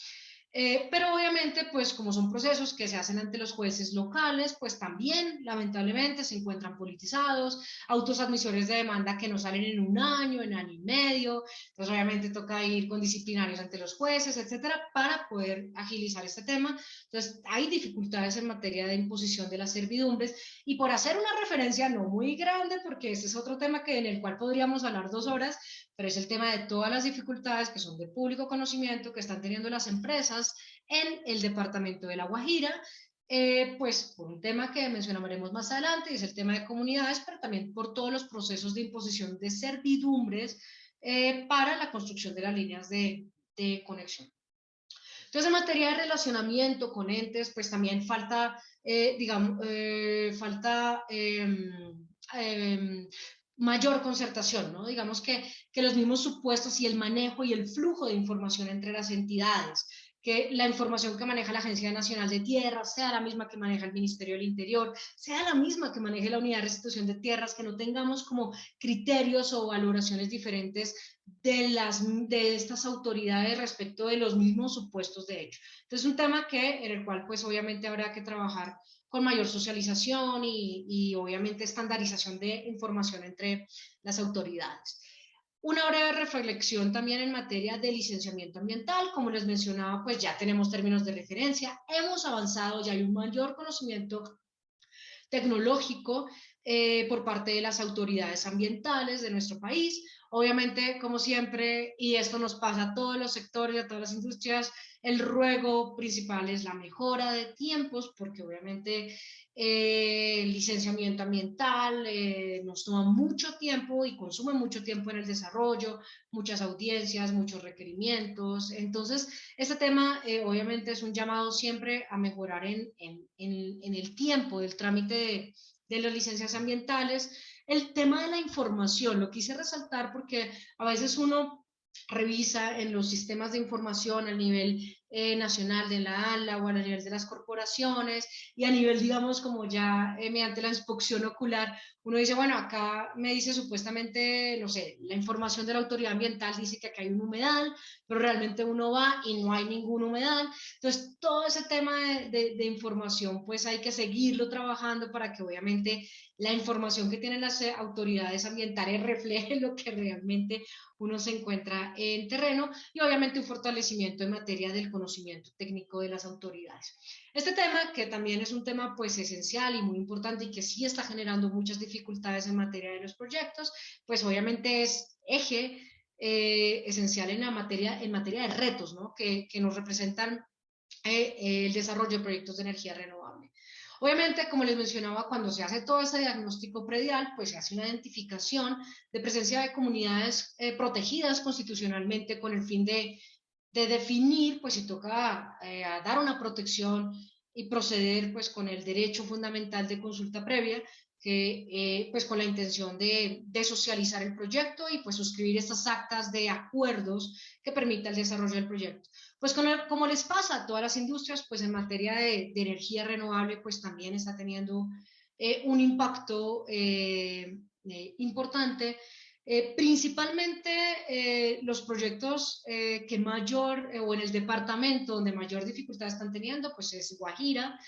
Pero obviamente, pues como son procesos que se hacen ante los jueces locales, pues también lamentablemente se encuentran politizados, autos admisores de demanda que no salen en un año, en año y medio, entonces obviamente toca ir con disciplinarios ante los jueces, etcétera, para poder agilizar este tema. Entonces hay dificultades en materia de imposición de las servidumbres y por hacer una referencia no muy grande, porque este es otro tema en el cual podríamos hablar 2 horas, pero es el tema de todas las dificultades que son de público conocimiento que están teniendo las empresas en el departamento de La Guajira, pues por un tema que mencionaremos más adelante, y es el tema de comunidades, pero también por todos los procesos de imposición de servidumbres para la construcción de las líneas de conexión. Entonces, en materia de relacionamiento con entes, pues también falta, mayor concertación, ¿no? Digamos que los mismos supuestos y el manejo y el flujo de información entre las entidades, que la información que maneja la Agencia Nacional de Tierras sea la misma que maneja el Ministerio del Interior, sea la misma que maneje la Unidad de Restitución de Tierras, que no tengamos como criterios o valoraciones diferentes de estas autoridades respecto de los mismos supuestos de hecho. Entonces, un tema en el cual pues obviamente habrá que trabajar con mayor socialización y obviamente estandarización de información entre las autoridades. Una breve reflexión también en materia de licenciamiento ambiental, como les mencionaba, pues ya tenemos términos de referencia, hemos avanzado, ya hay un mayor conocimiento tecnológico por parte de las autoridades ambientales de nuestro país. Obviamente, como siempre, y esto nos pasa a todos los sectores, a todas las industrias, el ruego principal es la mejora de tiempos, porque obviamente el licenciamiento ambiental nos toma mucho tiempo y consume mucho tiempo en el desarrollo, muchas audiencias, muchos requerimientos. Entonces, este tema obviamente es un llamado siempre a mejorar en el tiempo del trámite de las licencias ambientales. El tema de la información, lo quise resaltar porque a veces uno revisa en los sistemas de información a nivel nacional de la ANLA o a nivel de las corporaciones y a nivel, digamos, como ya mediante la inspección ocular, uno dice, bueno, acá me dice supuestamente, no sé, la información de la autoridad ambiental dice que acá hay un humedal, pero realmente uno va y no hay ningún humedal. Entonces, todo ese tema de información, pues hay que seguirlo trabajando para que obviamente la información que tienen las autoridades ambientales refleje lo que realmente uno se encuentra en terreno y obviamente un fortalecimiento en materia del conocimiento técnico de las autoridades. Este tema, que también es un tema pues esencial y muy importante y que sí está generando muchas dificultades en materia de los proyectos, pues obviamente es eje esencial en materia de retos, ¿no? que nos representan el desarrollo de proyectos de energía renovable. Obviamente, como les mencionaba, cuando se hace todo ese diagnóstico predial, pues se hace una identificación de presencia de comunidades protegidas constitucionalmente con el fin de definir, pues si toca dar una protección y proceder pues con el derecho fundamental de consulta previa, que pues con la intención de socializar el proyecto y pues suscribir estas actas de acuerdos que permita el desarrollo del proyecto. Pues como les pasa a todas las industrias, pues en materia de energía renovable, pues también está teniendo un impacto importante. Principalmente los proyectos que mayor, o en el departamento donde mayor dificultad están teniendo, pues es Guajira.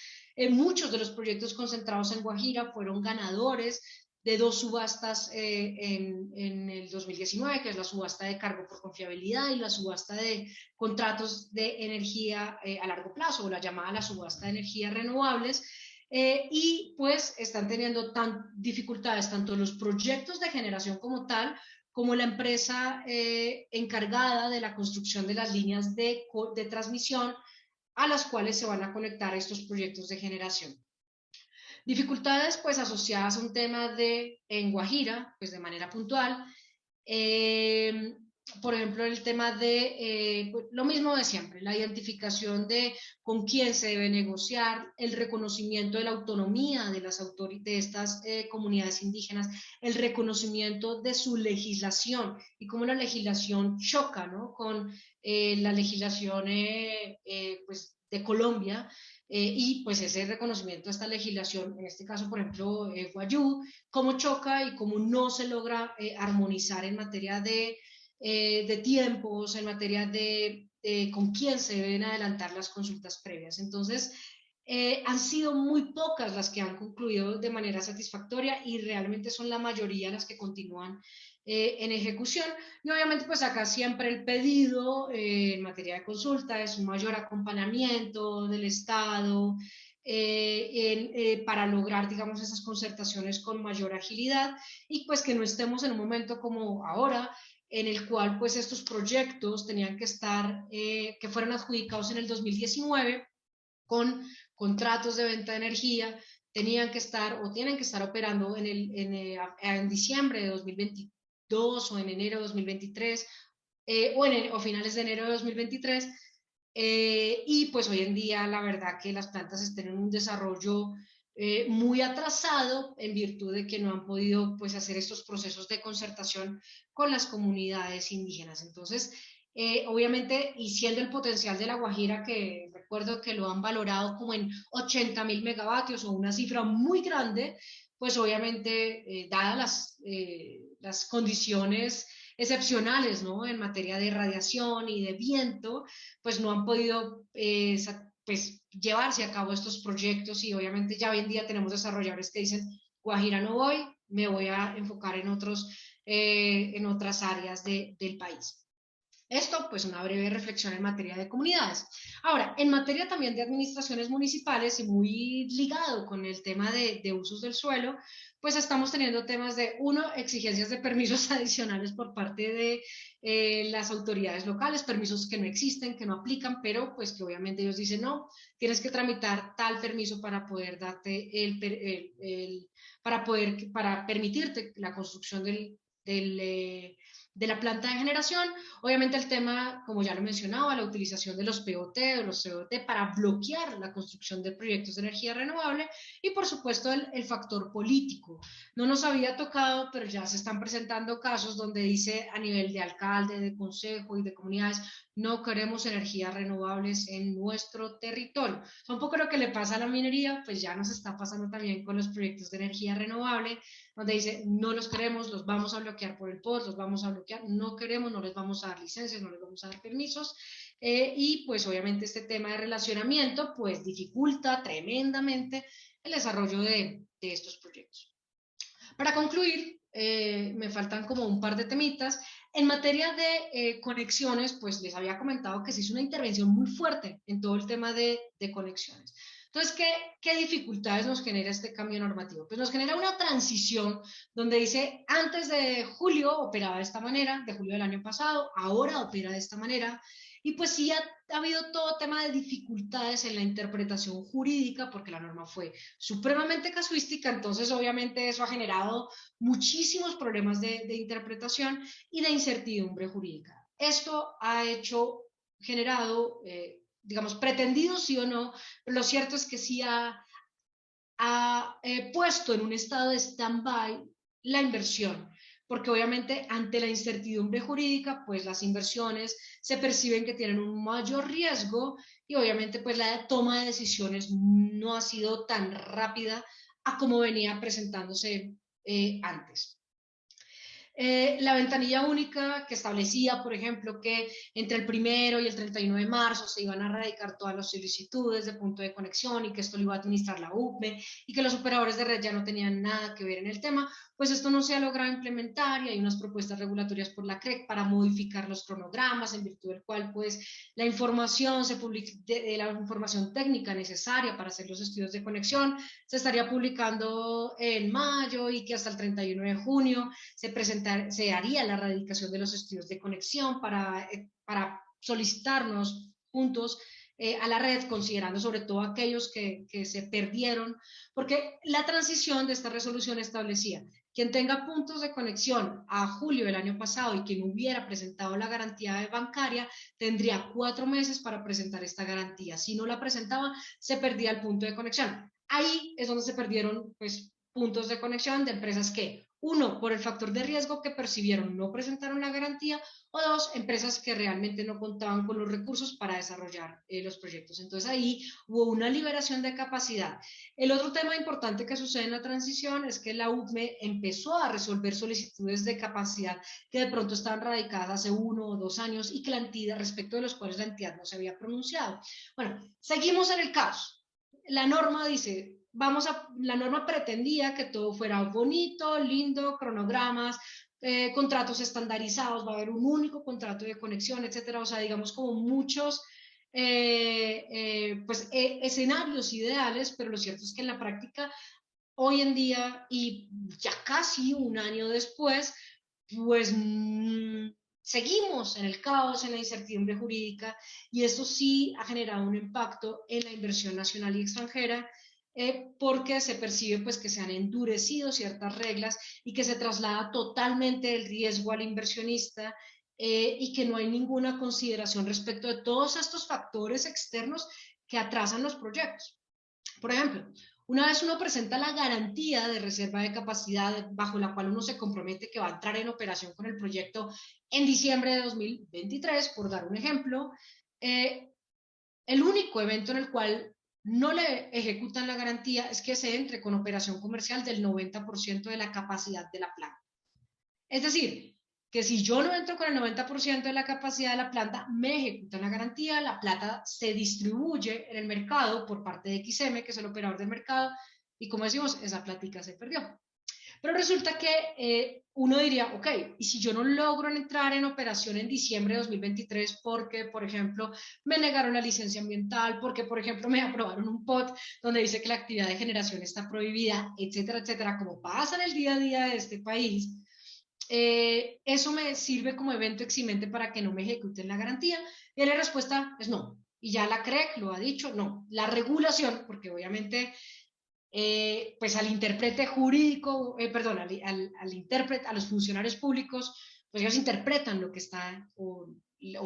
Muchos de los proyectos concentrados en Guajira fueron ganadores de dos subastas en el 2019, que es la subasta de cargo por confiabilidad y la subasta de contratos de energía a largo plazo, o la llamada la subasta de energías renovables. Y pues están teniendo dificultades tanto los proyectos de generación como tal, como la empresa encargada de la construcción de las líneas de transmisión a las cuales se van a conectar estos proyectos de generación. Dificultades pues asociadas a un tema en Guajira, pues de manera puntual, por ejemplo, el tema de lo mismo de siempre, la identificación de con quién se debe negociar, el reconocimiento de la autonomía de de estas comunidades indígenas, el reconocimiento de su legislación y cómo la legislación choca, ¿no?, con la legislación pues, de Colombia. Y pues ese reconocimiento de esta legislación, en este caso, por ejemplo, Guayú, cómo choca y cómo no se logra armonizar en materia de tiempos, en materia de con quién se deben adelantar las consultas previas. Entonces, han sido muy pocas las que han concluido de manera satisfactoria y realmente son la mayoría las que continúan en ejecución. Y obviamente pues acá siempre el pedido en materia de consulta es un mayor acompañamiento del Estado para lograr, digamos, esas concertaciones con mayor agilidad y pues que no estemos en un momento como ahora en el cual pues estos proyectos tenían que estar, que fueron adjudicados en el 2019 con contratos de venta de energía, tenían que estar o tienen que estar operando en diciembre de 2022 o en enero de 2023 o finales de enero de 2023. Y pues hoy en día la verdad que las plantas están en un desarrollo muy atrasado en virtud de que no han podido pues hacer estos procesos de concertación con las comunidades indígenas. Entonces, obviamente, y siendo el potencial de La Guajira, que recuerdo que lo han valorado como en 80.000 megavatios o una cifra muy grande, pues obviamente, dadas las condiciones excepcionales, ¿no?, en materia de radiación y de viento, pues no han podido pues, llevarse a cabo estos proyectos y obviamente ya hoy en día tenemos desarrolladores que dicen, Guajira no voy, me voy a enfocar en otras áreas del país. Esto, pues una breve reflexión en materia de comunidades. Ahora, en materia también de administraciones municipales y muy ligado con el tema de usos del suelo, pues estamos teniendo temas de, uno, exigencias de permisos adicionales por parte de las autoridades locales, permisos que no existen, que no aplican, pero pues que obviamente ellos dicen, no, tienes que tramitar tal permiso para poder darte para permitirte la construcción de la planta de generación. Obviamente el tema, como ya lo mencionaba, la utilización de los POT o los COT para bloquear la construcción de proyectos de energía renovable y por supuesto el factor político. No nos había tocado, pero ya se están presentando casos donde dice a nivel de alcalde, de consejo y de comunidades, no queremos energías renovables en nuestro territorio. Es un poco lo que le pasa a la minería, pues ya nos está pasando también con los proyectos de energía renovable, donde dice, no los queremos, los vamos a bloquear por el POT, los vamos a bloquear, no queremos, no les vamos a dar licencias, no les vamos a dar permisos, y pues obviamente este tema de relacionamiento pues dificulta tremendamente el desarrollo de estos proyectos. Para concluir, me faltan como un par de temitas. En materia de conexiones, pues les había comentado que se hizo una intervención muy fuerte en todo el tema de conexiones. Entonces, ¿qué dificultades nos genera este cambio normativo? Pues nos genera una transición donde dice, antes de julio operaba de esta manera, de julio del año pasado, ahora opera de esta manera, y pues sí ha habido todo tema de dificultades en la interpretación jurídica, porque la norma fue supremamente casuística, entonces obviamente eso ha generado muchísimos problemas de interpretación y de incertidumbre jurídica. Esto ha generado, digamos, pretendido sí o no, pero lo cierto es que sí ha puesto en un estado de stand-by la inversión, porque obviamente ante la incertidumbre jurídica, pues las inversiones se perciben que tienen un mayor riesgo y obviamente pues la toma de decisiones no ha sido tan rápida a como venía presentándose antes. La ventanilla única que establecía, por ejemplo, que entre el 1 y el 31 de marzo se iban a erradicar todas las solicitudes de punto de conexión y que esto lo iba a administrar la UPME y que los operadores de red ya no tenían nada que ver en el tema, pues esto no se ha logrado implementar y hay unas propuestas regulatorias por la CREC para modificar los cronogramas, en virtud del cual pues la información se publica, la información técnica necesaria para hacer los estudios de conexión se estaría publicando en mayo y que hasta el 31 de junio se haría la erradicación de los estudios de conexión para solicitarnos puntos a la red, considerando sobre todo aquellos que se perdieron, porque la transición de esta resolución establecía quien tenga puntos de conexión a julio del año pasado y quien hubiera presentado la garantía bancaria tendría 4 meses para presentar esta garantía. Si no la presentaba, se perdía el punto de conexión. Ahí es donde se perdieron pues, puntos de conexión de empresas que, uno, por el factor de riesgo que percibieron, no presentaron la garantía, o dos, empresas que realmente no contaban con los recursos para desarrollar los proyectos. Entonces ahí hubo una liberación de capacidad. El otro tema importante que sucede en la transición es que la UPME empezó a resolver solicitudes de capacidad que de pronto estaban radicadas hace 1 o 2 años y que la entidad, respecto de los cuales la entidad no se había pronunciado. Bueno, seguimos en el caos. La norma dice, la norma pretendía que todo fuera bonito, lindo, cronogramas, contratos estandarizados, va a haber un único contrato de conexión, etcétera, o sea, digamos como muchos escenarios ideales, pero lo cierto es que en la práctica, hoy en día y ya casi un año después, pues seguimos en el caos, en la incertidumbre jurídica, y esto sí ha generado un impacto en la inversión nacional y extranjera, porque se percibe pues que se han endurecido ciertas reglas y que se traslada totalmente el riesgo al inversionista, y que no hay ninguna consideración respecto de todos estos factores externos que atrasan los proyectos. Por ejemplo, una vez uno presenta la garantía de reserva de capacidad bajo la cual uno se compromete que va a entrar en operación con el proyecto en diciembre de 2023, por dar un ejemplo, el único evento en el cual no le ejecutan la garantía es que se entre con operación comercial del 90% de la capacidad de la planta. Es decir, que si yo no entro con el 90% de la capacidad de la planta, me ejecutan la garantía, la plata se distribuye en el mercado por parte de XM, que es el operador del mercado, y como decimos, esa plática se perdió. Pero resulta que uno diría, ok, y si yo no logro entrar en operación en diciembre de 2023 porque, por ejemplo, me negaron la licencia ambiental, porque, por ejemplo, me aprobaron un POT donde dice que la actividad de generación está prohibida, etcétera, etcétera, como pasa en el día a día de este país, eso me sirve como evento eximente para que no me ejecuten la garantía. Y la respuesta es no. Y ya la CREC lo ha dicho, no. La regulación, porque obviamente pues al intérprete jurídico, perdón, al intérprete, a los funcionarios públicos, pues ellos interpretan lo que está o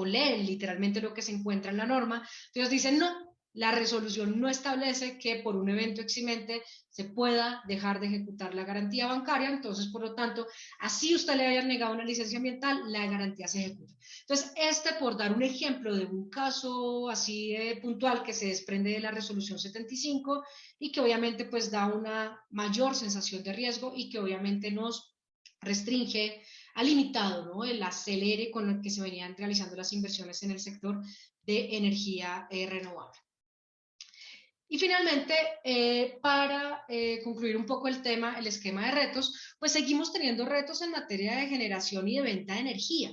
leen literalmente lo que se encuentra en la norma. Entonces dicen, no, la resolución no establece que por un evento eximente se pueda dejar de ejecutar la garantía bancaria, entonces por lo tanto, así usted le haya negado una licencia ambiental, la garantía se ejecuta. Entonces, por dar un ejemplo de un caso así puntual que se desprende de la resolución 75 y que obviamente pues da una mayor sensación de riesgo y que obviamente nos restringe, ha limitado, ¿no?, el acelere con el que se venían realizando las inversiones en el sector de energía renovable. Y finalmente, para concluir un poco el tema, el esquema de retos, pues seguimos teniendo retos en materia de generación y de venta de energía.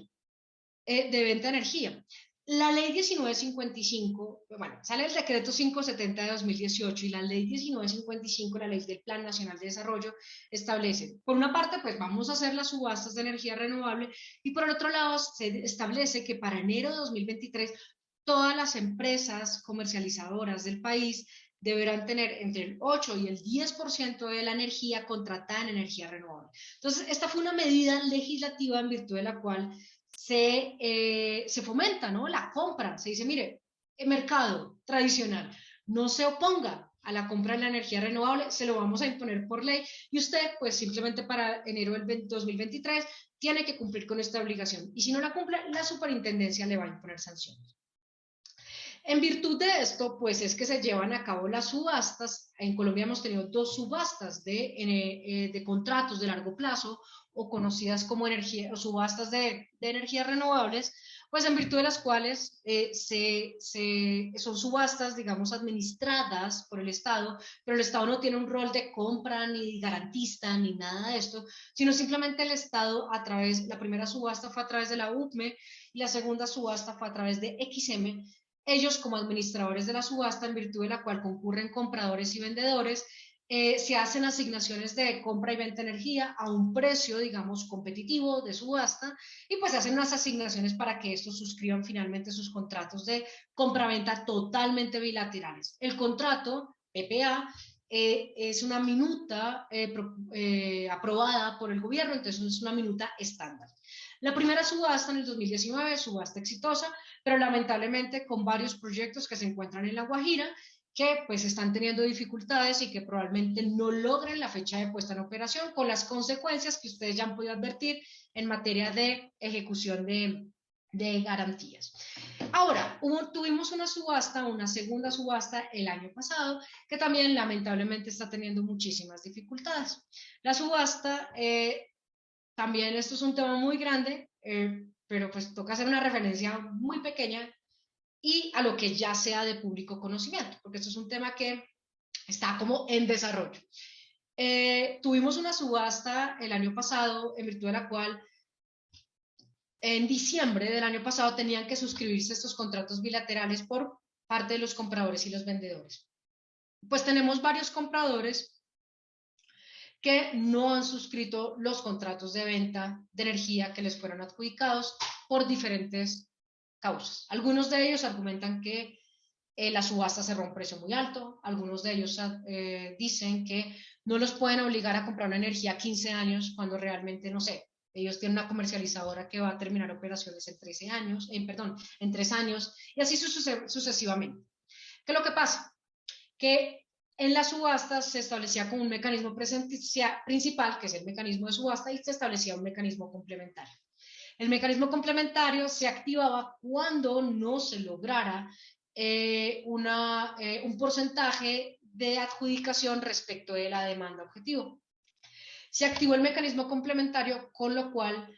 La ley 1955, bueno, sale el decreto 570 de 2018 y la ley 1955, la ley del Plan Nacional de Desarrollo, establece, por una parte, pues vamos a hacer las subastas de energía renovable y por el otro lado se establece que para enero de 2023 todas las empresas comercializadoras del país deberán tener entre el 8 y el 10% de la energía contratada en energía renovable. Entonces, esta fue una medida legislativa en virtud de la cual se fomenta, ¿no?, la compra. Se dice, mire, el mercado tradicional no se oponga a la compra de la energía renovable, se lo vamos a imponer por ley y usted, pues simplemente para enero del 2023, tiene que cumplir con esta obligación. Y si no la cumple, la superintendencia le va a imponer sanciones. En virtud de esto, pues es que se llevan a cabo las subastas. En Colombia hemos tenido 2 subastas de contratos de largo plazo, o conocidas como subastas de energías renovables, pues en virtud de las cuales son subastas, digamos, administradas por el Estado, pero el Estado no tiene un rol de compra, ni garantista, ni nada de esto, sino simplemente el Estado la primera subasta fue a través de la UPME y la segunda subasta fue a través de XM. Ellos, como administradores de la subasta, en virtud de la cual concurren compradores y vendedores, se hacen asignaciones de compra y venta de energía a un precio, digamos, competitivo de subasta, y pues se hacen unas asignaciones para que estos suscriban finalmente sus contratos de compra-venta totalmente bilaterales. El contrato, PPA, es una minuta aprobada por el gobierno, entonces es una minuta estándar. La primera subasta en el 2019, subasta exitosa, pero lamentablemente con varios proyectos que se encuentran en La Guajira, que pues están teniendo dificultades y que probablemente no logren la fecha de puesta en operación, con las consecuencias que ustedes ya han podido advertir en materia de ejecución de garantías. Ahora, tuvimos una segunda subasta el año pasado, que también lamentablemente está teniendo muchísimas dificultades. La subasta, también esto es un tema muy grande, pero pues toca hacer una referencia muy pequeña y a lo que ya sea de público conocimiento, porque esto es un tema que está como en desarrollo. Tuvimos una subasta el año pasado, en virtud de la cual en diciembre del año pasado tenían que suscribirse estos contratos bilaterales por parte de los compradores y los vendedores. Pues tenemos varios compradores que no han suscrito los contratos de venta de energía que les fueron adjudicados por diferentes causas. Algunos de ellos argumentan que la subasta cerró a un precio muy alto, algunos de ellos dicen que no los pueden obligar a comprar una energía a 15 años cuando realmente, no sé, ellos tienen una comercializadora que va a terminar operaciones en 13 años, en 3 años, y así sucesivamente. ¿Qué es lo que pasa? Que en las subastas se establecía como un mecanismo principal, que es el mecanismo de subasta, y se establecía un mecanismo complementario. El mecanismo complementario se activaba cuando no se lograra un porcentaje de adjudicación respecto de la demanda objetivo. Se activó el mecanismo complementario, con lo cual,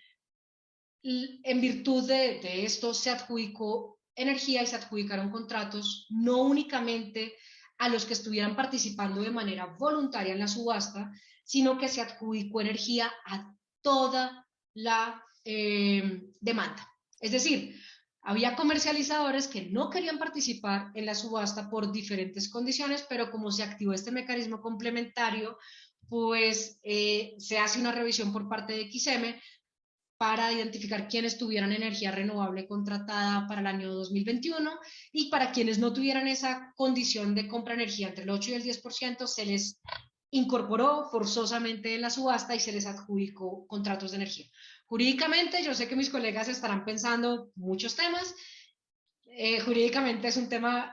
en virtud de esto, se adjudicó energía y se adjudicaron contratos no únicamente a los que estuvieran participando de manera voluntaria en la subasta, sino que se adjudicó energía a toda la demanda. Es decir, había comercializadores que no querían participar en la subasta por diferentes condiciones, pero como se activó este mecanismo complementario, pues se hace una revisión por parte de XM para identificar quienes tuvieran energía renovable contratada para el año 2021 y para quienes no tuvieran esa condición de compra de energía entre el 8 y el 10%, se les incorporó forzosamente en la subasta y se les adjudicó contratos de energía. Jurídicamente, yo sé que mis colegas estarán pensando muchos temas, jurídicamente es un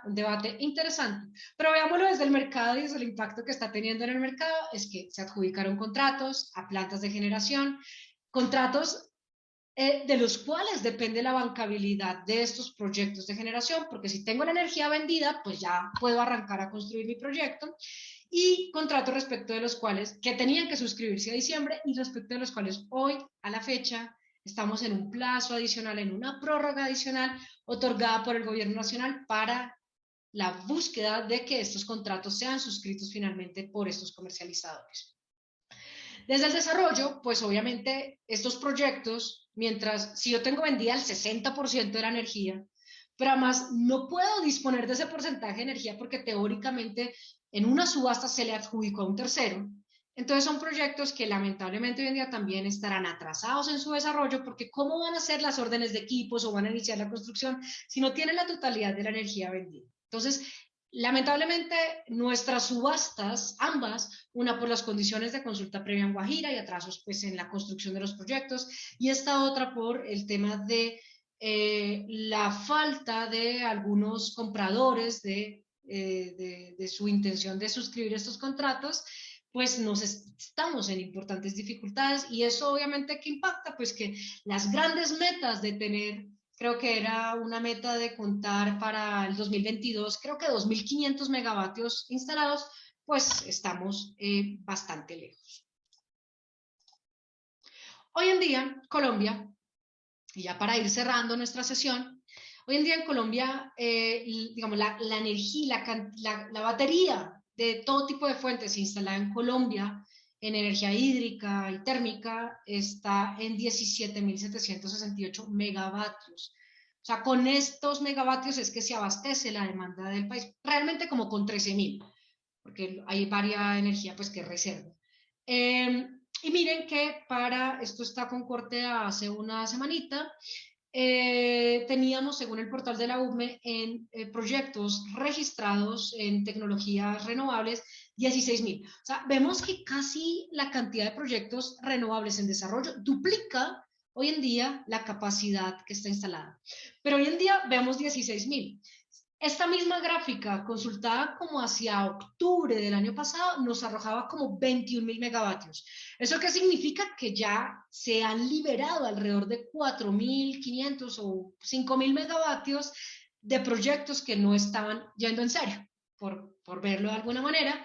debate interesante, pero veámoslo desde el mercado y desde el impacto que está teniendo en el mercado, es que se adjudicaron contratos a plantas de generación, contratos de los cuales depende la bancabilidad de estos proyectos de generación, porque si tengo la energía vendida, pues ya puedo arrancar a construir mi proyecto, y contratos respecto de los cuales, que tenían que suscribirse a diciembre, y respecto de los cuales hoy, a la fecha, estamos en un plazo adicional, en una prórroga adicional, otorgada por el gobierno nacional para la búsqueda de que estos contratos sean suscritos finalmente por estos comercializadores. Desde el desarrollo, pues obviamente estos proyectos, mientras si yo tengo vendida el 60% de la energía, pero además no puedo disponer de ese porcentaje de energía porque teóricamente en una subasta se le adjudicó a un tercero, entonces son proyectos que lamentablemente hoy en día también estarán atrasados en su desarrollo porque ¿cómo van a ser las órdenes de equipos o van a iniciar la construcción si no tienen la totalidad de la energía vendida? Entonces, lamentablemente, nuestras subastas, ambas, una por las condiciones de consulta previa en Guajira y atrasos pues, en la construcción de los proyectos, y esta otra por el tema de la falta de algunos compradores de su intención de suscribir estos contratos, pues estamos en importantes dificultades, y eso obviamente que impacta, pues que las grandes metas de tener, creo que era una meta de contar para el 2022, creo que 2.500 megavatios instalados, pues estamos bastante lejos. Hoy en día, Colombia, y ya para ir cerrando nuestra sesión, hoy en día en Colombia, digamos, la energía, la batería de todo tipo de fuentes instalada en Colombia, en energía hídrica y térmica, está en 17.768 megavatios. O sea, con estos megavatios es que se abastece la demanda del país, realmente como con 13.000, porque hay varias energía pues que reserva. Y miren que esto está con corte hace una semanita, teníamos, según el portal de la UME, en proyectos registrados en tecnologías renovables, 16.000. O sea, vemos que casi la cantidad de proyectos renovables en desarrollo duplica hoy en día la capacidad que está instalada. Pero hoy en día vemos 16.000. Esta misma gráfica, consultada como hacia octubre del año pasado, nos arrojaba como 21.000 megavatios. ¿Eso qué significa? Que ya se han liberado alrededor de 4.500 o 5.000 megavatios de proyectos que no estaban yendo en serio, por verlo de alguna manera.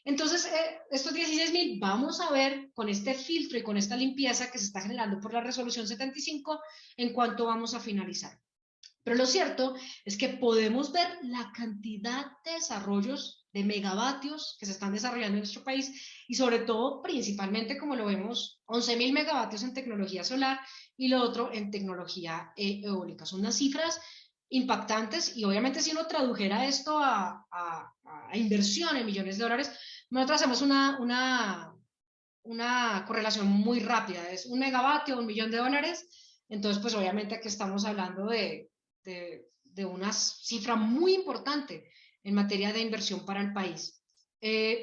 Entonces, estos 16.000, vamos a ver con este filtro y con esta limpieza que se está generando por la resolución 75, en cuánto vamos a finalizar. Pero lo cierto es que podemos ver la cantidad de desarrollos de megavatios que se están desarrollando en nuestro país, y sobre todo, principalmente, como lo vemos, 11.000 megavatios en tecnología solar y lo otro en tecnología eólica. Son unas cifras impactantes, y obviamente si uno tradujera esto a inversión en millones de dólares, nosotros hacemos una correlación muy rápida. Es un megavatio, $1.000.000. Entonces, pues obviamente aquí estamos hablando de una cifra muy importante en materia de inversión para el país.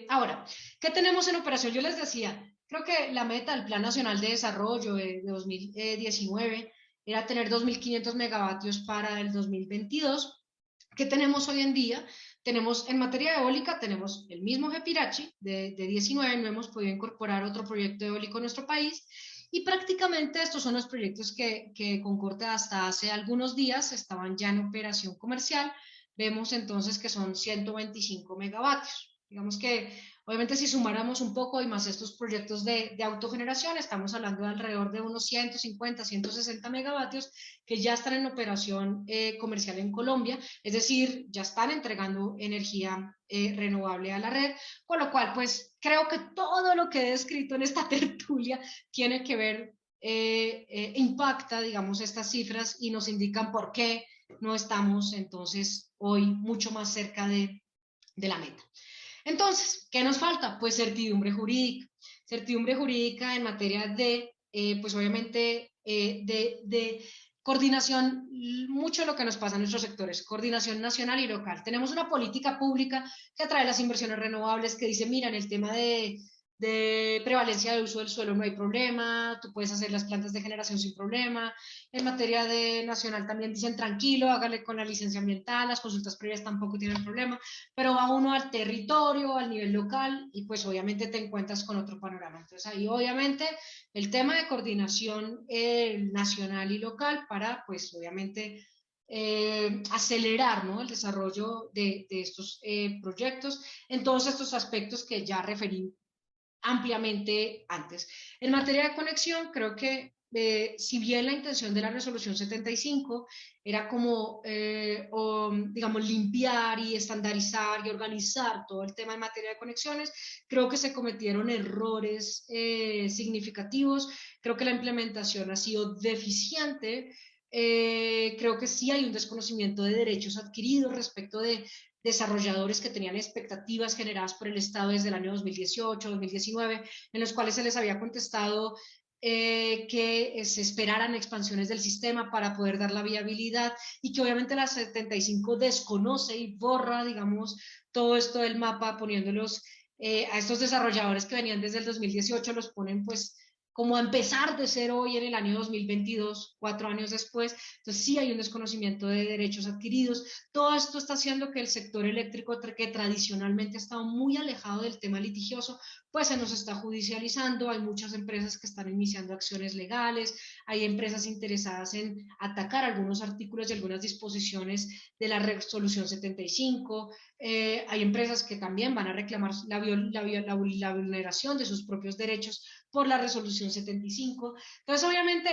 Ahora, ¿qué tenemos en operación? Yo les decía, creo que la meta del Plan Nacional de Desarrollo de 2019 era tener 2.500 megavatios para el 2022. ¿Qué tenemos hoy en día? Tenemos en materia eólica, tenemos el mismo Gepirachi de 19, no hemos podido incorporar otro proyecto eólico en nuestro país, y prácticamente estos son los proyectos que con corte hasta hace algunos días estaban ya en operación comercial. Vemos entonces que son 125 megavatios. Digamos que, obviamente, si sumáramos un poco y más estos proyectos de autogeneración, estamos hablando de alrededor de unos 150, 160 megavatios que ya están en operación comercial en Colombia, es decir, ya están entregando energía renovable a la red, con lo cual, pues, creo que todo lo que he descrito en esta tertulia tiene que ver, impacta, digamos, estas cifras y nos indican por qué no estamos, entonces, hoy mucho más cerca de la meta. Entonces, ¿qué nos falta? Pues certidumbre jurídica. Certidumbre jurídica en materia de, pues obviamente, de coordinación, mucho de lo que nos pasa en nuestros sectores, coordinación nacional y local. Tenemos una política pública que atrae las inversiones renovables, que dice, mira, en el tema de prevalencia de uso del suelo no hay problema, tú puedes hacer las plantas de generación sin problema. En materia de nacional también dicen tranquilo, hágale con la licencia ambiental, las consultas previas tampoco tienen problema, pero va uno al territorio, al nivel local, y pues obviamente te encuentras con otro panorama. Entonces ahí obviamente el tema de coordinación nacional y local para pues obviamente acelerar, ¿no?, el desarrollo de estos proyectos en todos estos aspectos que ya referí ampliamente antes. En materia de conexión, creo que si bien la intención de la resolución 75 era como, digamos, limpiar y estandarizar y organizar todo el tema en materia de conexiones, creo que se cometieron errores significativos, creo que la implementación ha sido deficiente, creo que sí hay un desconocimiento de derechos adquiridos respecto de desarrolladores que tenían expectativas generadas por el Estado desde el año 2018, 2019, en los cuales se les había contestado que se esperaran expansiones del sistema para poder dar la viabilidad y que obviamente la 75 desconoce y borra, digamos, todo esto del mapa poniéndolos a estos desarrolladores que venían desde el 2018, los ponen pues como a empezar de cero hoy en el año 2022, 4 años después. Entonces sí hay un desconocimiento de derechos adquiridos. Todo esto está haciendo que el sector eléctrico, que tradicionalmente ha estado muy alejado del tema litigioso, pues se nos está judicializando. Hay muchas empresas que están iniciando acciones legales, hay empresas interesadas en atacar algunos artículos y algunas disposiciones de la resolución 75, hay empresas que también van a reclamar la vulneración de sus propios derechos por la resolución 75. Entonces, obviamente,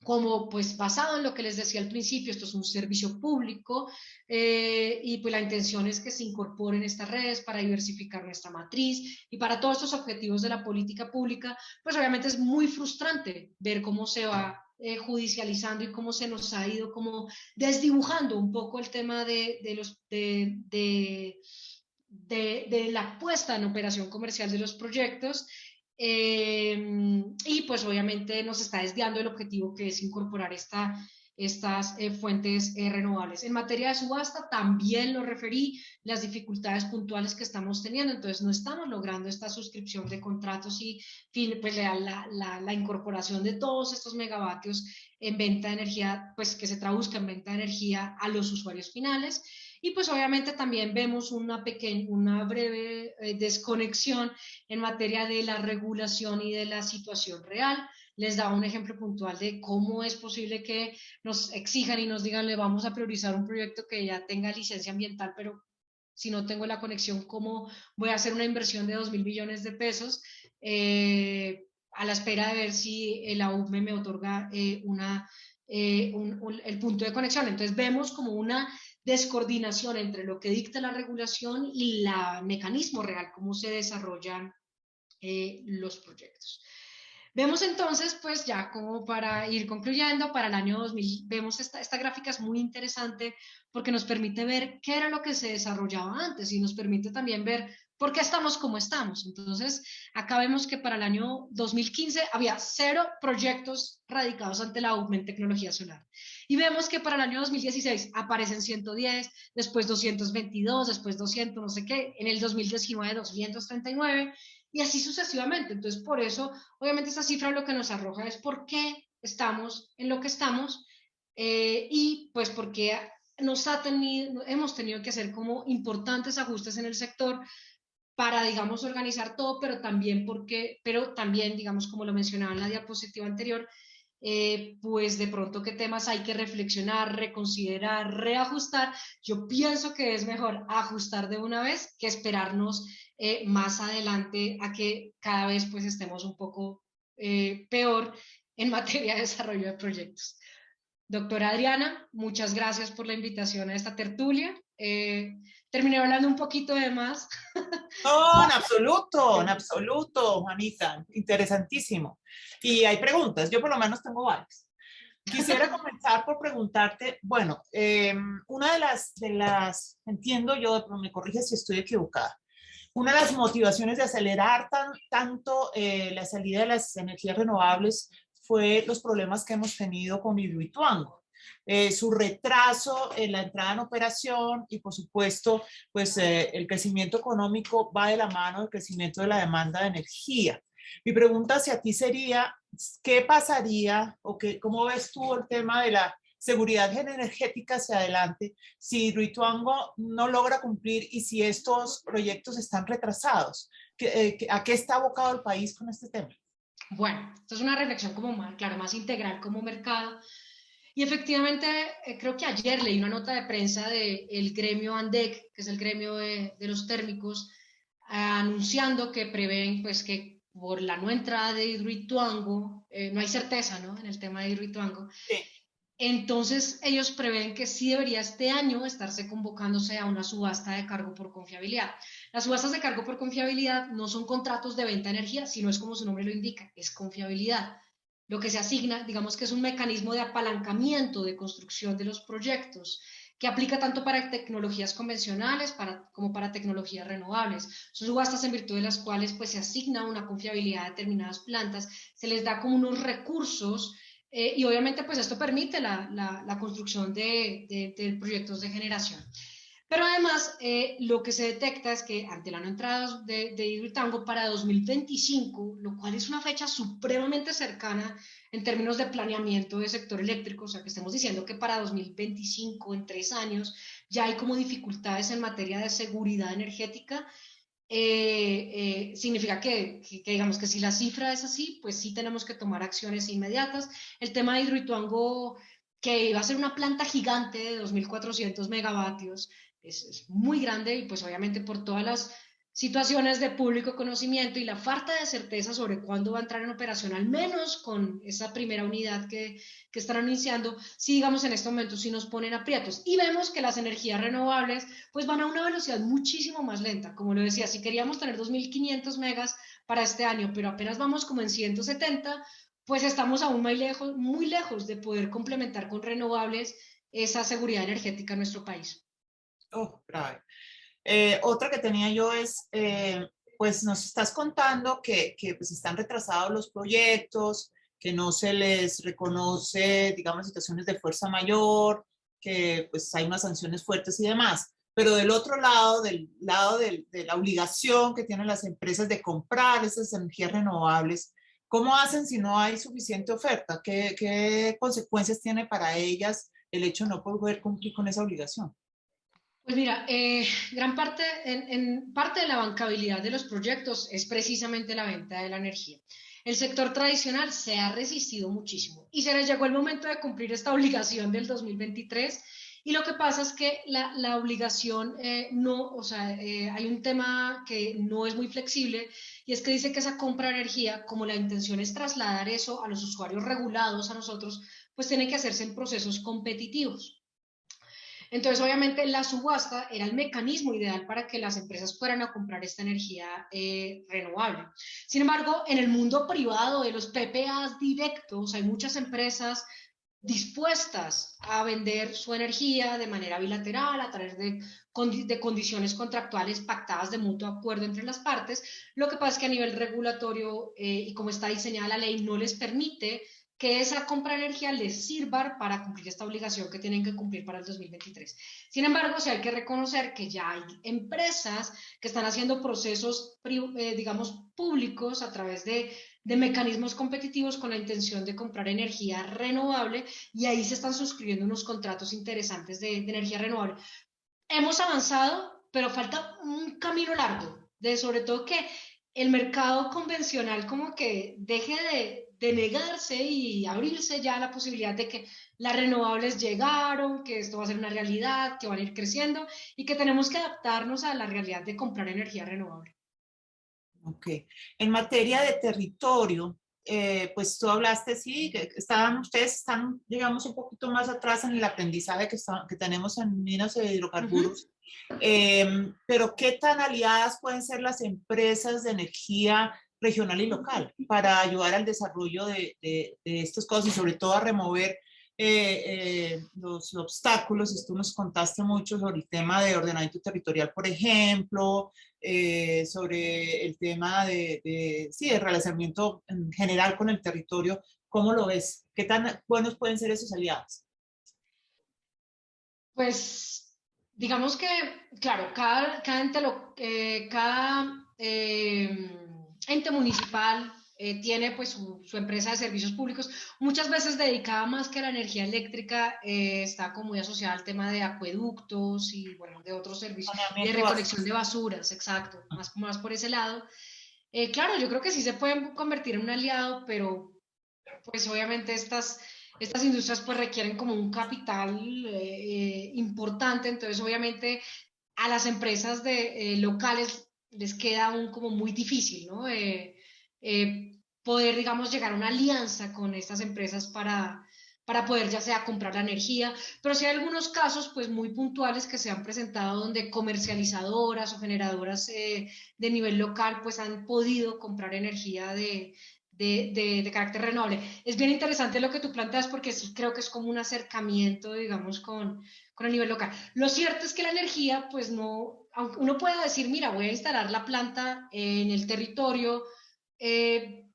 como pues basado en lo que les decía al principio, esto es un servicio público y pues la intención es que se incorporen estas redes para diversificar nuestra matriz y para todos estos objetivos de la política pública, pues obviamente es muy frustrante ver cómo se va judicializando y cómo se nos ha ido como desdibujando un poco el tema de la puesta en operación comercial de los proyectos y pues obviamente nos está desviando el objetivo que es incorporar estas fuentes renovables. En materia de subasta también lo referí, las dificultades puntuales que estamos teniendo, entonces no estamos logrando esta suscripción de contratos y pues, la incorporación de todos estos megavatios en venta de energía, pues que se traduzca en venta de energía a los usuarios finales. Y pues obviamente también vemos una breve desconexión en materia de la regulación y de la situación real. Les daba un ejemplo puntual de cómo es posible que nos exijan y nos digan, le vamos a priorizar un proyecto que ya tenga licencia ambiental, pero si no tengo la conexión, ¿cómo voy a hacer una inversión de 2.000 millones de pesos a la espera de ver si la UME me otorga el punto de conexión? Entonces vemos como una descoordinación entre lo que dicta la regulación y el mecanismo real, cómo se desarrollan los proyectos. Vemos entonces, pues ya como para ir concluyendo, para el año 2000, vemos esta gráfica es muy interesante porque nos permite ver qué era lo que se desarrollaba antes y nos permite también ver por qué estamos como estamos. Entonces, acá vemos que para el año 2015 había 0 proyectos radicados ante la UME en tecnología solar. Y vemos que para el año 2016 aparecen 110, después 222, después 200, no sé qué, en el 2019 239, y así sucesivamente. Entonces, por eso, obviamente, esta cifra lo que nos arroja es por qué estamos en lo que estamos y pues porque hemos tenido que hacer como importantes ajustes en el sector para, digamos, organizar todo, pero también, digamos, como lo mencionaba en la diapositiva anterior, pues de pronto qué temas hay que reflexionar, reconsiderar, reajustar. Yo pienso que es mejor ajustar de una vez que esperarnos más adelante a que cada vez pues estemos un poco peor en materia de desarrollo de proyectos. Doctora Adriana, muchas gracias por la invitación a esta tertulia. Terminé hablando un poquito de más.
No, en absoluto, Juanita, interesantísimo. Y hay preguntas, yo por lo menos tengo varias. Quisiera comenzar por preguntarte, bueno, una entiendo yo, pero me corrige si estoy equivocada, una de las motivaciones de acelerar tanto la salida de las energías renovables fue los problemas que hemos tenido con Hidroituango. Su retraso en la entrada en operación y por supuesto pues el crecimiento económico va de la mano del crecimiento de la demanda de energía. Mi pregunta hacia ti sería, ¿qué pasaría o cómo ves tú el tema de la seguridad energética hacia adelante si Hidroituango no logra cumplir y si estos proyectos están retrasados? ¿A qué está abocado el país con este tema?
Bueno, esto es una reflexión como más, claro, más integral como mercado. Y efectivamente, creo que ayer leí una nota de prensa del gremio ANDEC, que es el gremio de los térmicos, anunciando que prevén pues, que por la no entrada de Hidroituango, no hay certeza, ¿no?, en el tema de Hidroituango.
Sí.
Entonces, ellos prevén que sí debería este año estarse convocándose a una subasta de cargo por confiabilidad. Las subastas de cargo por confiabilidad no son contratos de venta de energía, sino es como su nombre lo indica, es confiabilidad. Lo que se asigna, digamos que es un mecanismo de apalancamiento de construcción de los proyectos, que aplica tanto para tecnologías convencionales como para tecnologías renovables. Son subastas en virtud de las cuales pues, se asigna una confiabilidad a determinadas plantas, se les da como unos recursos y obviamente pues esto permite la construcción de proyectos de generación. Pero además, lo que se detecta es que ante la no entrada de Hidroituango para 2025, lo cual es una fecha supremamente cercana en términos de planeamiento del sector eléctrico, o sea que estemos diciendo que para 2025, en 3 años, ya hay como dificultades en materia de seguridad energética, significa que digamos que si la cifra es así, pues sí tenemos que tomar acciones inmediatas. El tema de Hidroituango, que iba a ser una planta gigante de 2.400 megavatios, es muy grande y pues obviamente por todas las situaciones de público conocimiento y la falta de certeza sobre cuándo va a entrar en operación, al menos con esa primera unidad que están iniciando, sí digamos en este momento sí nos ponen aprietos. Y vemos que las energías renovables pues van a una velocidad muchísimo más lenta. Como lo decía, si queríamos tener 2.500 megas para este año, pero apenas vamos como en 170, pues estamos aún muy lejos de poder complementar con renovables esa seguridad energética en nuestro país.
Oh, grave. Otra que tenía yo es, pues nos estás contando que pues están retrasados los proyectos, que no se les reconoce, digamos, situaciones de fuerza mayor, que pues hay unas sanciones fuertes y demás. Pero del otro lado, de la obligación que tienen las empresas de comprar esas energías renovables, ¿cómo hacen si no hay suficiente oferta? ¿Qué consecuencias tiene para ellas el hecho de no poder cumplir con esa obligación?
Pues mira, gran parte, en parte de la bancabilidad de los proyectos es precisamente la venta de la energía. El sector tradicional se ha resistido muchísimo y se les llegó el momento de cumplir esta obligación del 2023 y lo que pasa es que la obligación no, o sea, hay un tema que no es muy flexible y es que dice que esa compra de energía, como la intención es trasladar eso a los usuarios regulados, a nosotros, pues tiene que hacerse en procesos competitivos. Entonces, obviamente, la subasta era el mecanismo ideal para que las empresas fueran a comprar esta energía renovable. Sin embargo, en el mundo privado de los PPAs directos, hay muchas empresas dispuestas a vender su energía de manera bilateral a través de condiciones contractuales pactadas de mutuo acuerdo entre las partes. Lo que pasa es que a nivel regulatorio y como está diseñada la ley, no les permite que esa compra de energía les sirva para cumplir esta obligación que tienen que cumplir para el 2023. Sin embargo, sí hay que reconocer que ya hay empresas que están haciendo procesos, digamos, públicos a través de mecanismos competitivos con la intención de comprar energía renovable y ahí se están suscribiendo unos contratos interesantes de energía renovable. Hemos avanzado, pero falta un camino largo, de sobre todo que el mercado convencional como que deje de negarse y abrirse ya a la posibilidad de que las renovables llegaron, que esto va a ser una realidad, que van a ir creciendo y que tenemos que adaptarnos a la realidad de comprar energía renovable.
Ok. En materia de territorio, pues tú hablaste, sí, que ustedes están, digamos, un poquito más atrás en el aprendizaje que tenemos en minas de hidrocarburos, pero ¿qué tan aliadas pueden ser las empresas de energía regional y local para ayudar al desarrollo de estas cosas y sobre todo a remover los obstáculos? Y tú nos contaste mucho sobre el tema de ordenamiento territorial, por ejemplo, sobre el tema sí, de relacionamiento en general con el territorio. ¿Cómo lo ves? ¿Qué tan buenos pueden ser esos aliados?
Pues digamos que, claro, ente municipal tiene pues su empresa de servicios públicos, muchas veces dedicada más que a la energía eléctrica, está como muy asociada al tema de acueductos y bueno, de otros servicios, y de
Saneamiento básico.
recolección de basuras, exacto, más por ese lado. Claro, yo creo que sí se pueden convertir en un aliado, pero pues obviamente estas industrias pues requieren como un capital importante, entonces obviamente a las empresas locales les queda aún como muy difícil, ¿no? Poder, digamos, llegar a una alianza con estas empresas para poder ya sea comprar la energía, pero sí hay algunos casos pues muy puntuales que se han presentado donde comercializadoras o generadoras de nivel local pues han podido comprar energía de carácter renovable. Es bien interesante lo que tú planteas porque sí creo que es como un acercamiento, digamos, con el nivel local. Lo cierto es que la energía, pues no, aunque uno pueda decir, mira, voy a instalar la planta en el territorio, eh,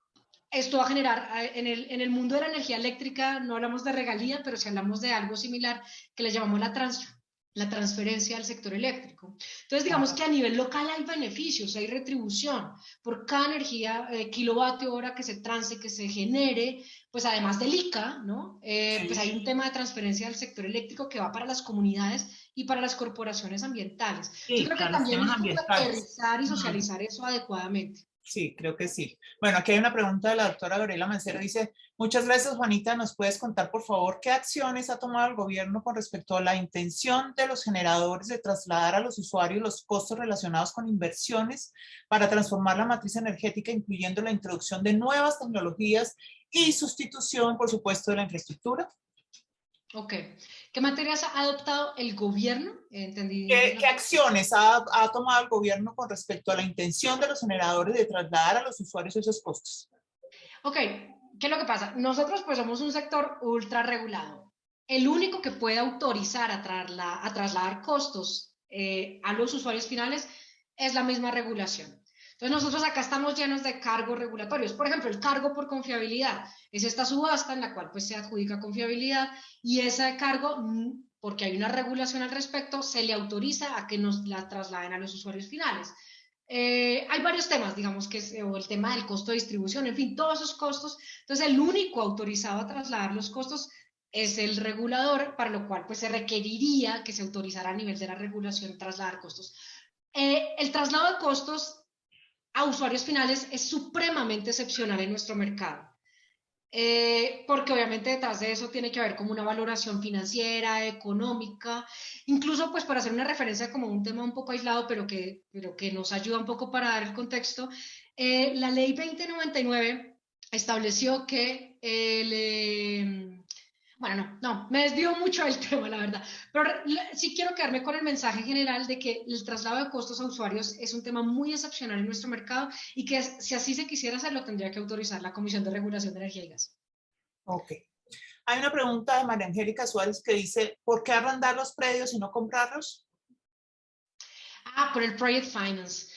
esto va a generar, en el mundo de la energía eléctrica no hablamos de regalía, pero si hablamos de algo similar que le llamamos la transferencia al sector eléctrico. Entonces, digamos que a nivel local hay beneficios, hay retribución por cada energía, kilovatio hora que se transe, que se genere, pues además del ICA, ¿no? Pues
Sí,
hay un tema de transferencia del sector eléctrico que va para las comunidades y para las corporaciones ambientales. Yo
sí,
creo que
claro, los
también
temas
es como
ambientales.
aterrizar y
Mm.
socializar eso adecuadamente.
Sí, creo que sí. Bueno, aquí hay una pregunta de la doctora Gabriela Mancero. Dice, muchas gracias, Juanita. ¿Nos puedes contar, por favor, qué acciones ha tomado el gobierno con respecto a la intención de los generadores de trasladar a los usuarios los costos relacionados con inversiones para transformar la matriz energética, incluyendo la introducción de nuevas tecnologías y sustitución, por supuesto, de la infraestructura?
Ok. ¿Qué materias ha adoptado el gobierno? ¿Entendí bien
¿Qué
la pregunta?
acciones ha tomado el gobierno con respecto a la intención de los generadores de trasladar a los usuarios esos costos?
Ok, ¿qué es lo que pasa? Nosotros pues somos un sector ultra regulado. El único que puede autorizar a trasladar costos a los usuarios finales es la misma regulación. Entonces nosotros acá estamos llenos de cargos regulatorios. Por ejemplo, el cargo por confiabilidad es esta subasta en la cual pues se adjudica confiabilidad y ese cargo, porque hay una regulación al respecto, se le autoriza a que nos la trasladen a los usuarios finales. Hay varios temas, digamos, o el tema del costo de distribución, en fin, todos esos costos. Entonces, el único autorizado a trasladar los costos es el regulador, para lo cual pues se requeriría que se autorizara a nivel de la regulación trasladar costos. El traslado de costos a usuarios finales es supremamente excepcional en nuestro mercado. Porque obviamente detrás de eso tiene que haber como una valoración financiera, económica, incluso pues para hacer una referencia como un tema un poco aislado, pero que nos ayuda un poco para dar el contexto, la ley 2099 estableció que bueno, no, me desvío mucho del tema, la verdad, pero sí quiero quedarme con el mensaje general de que el traslado de costos a usuarios es un tema muy excepcional en nuestro mercado y que si así se quisiera hacerlo tendría que autorizar la Comisión de Regulación de Energía y Gas.
Ok. Hay una pregunta de María Angélica Suárez que dice, ¿por qué arrendar los predios y no comprarlos?
Por el Project Finance.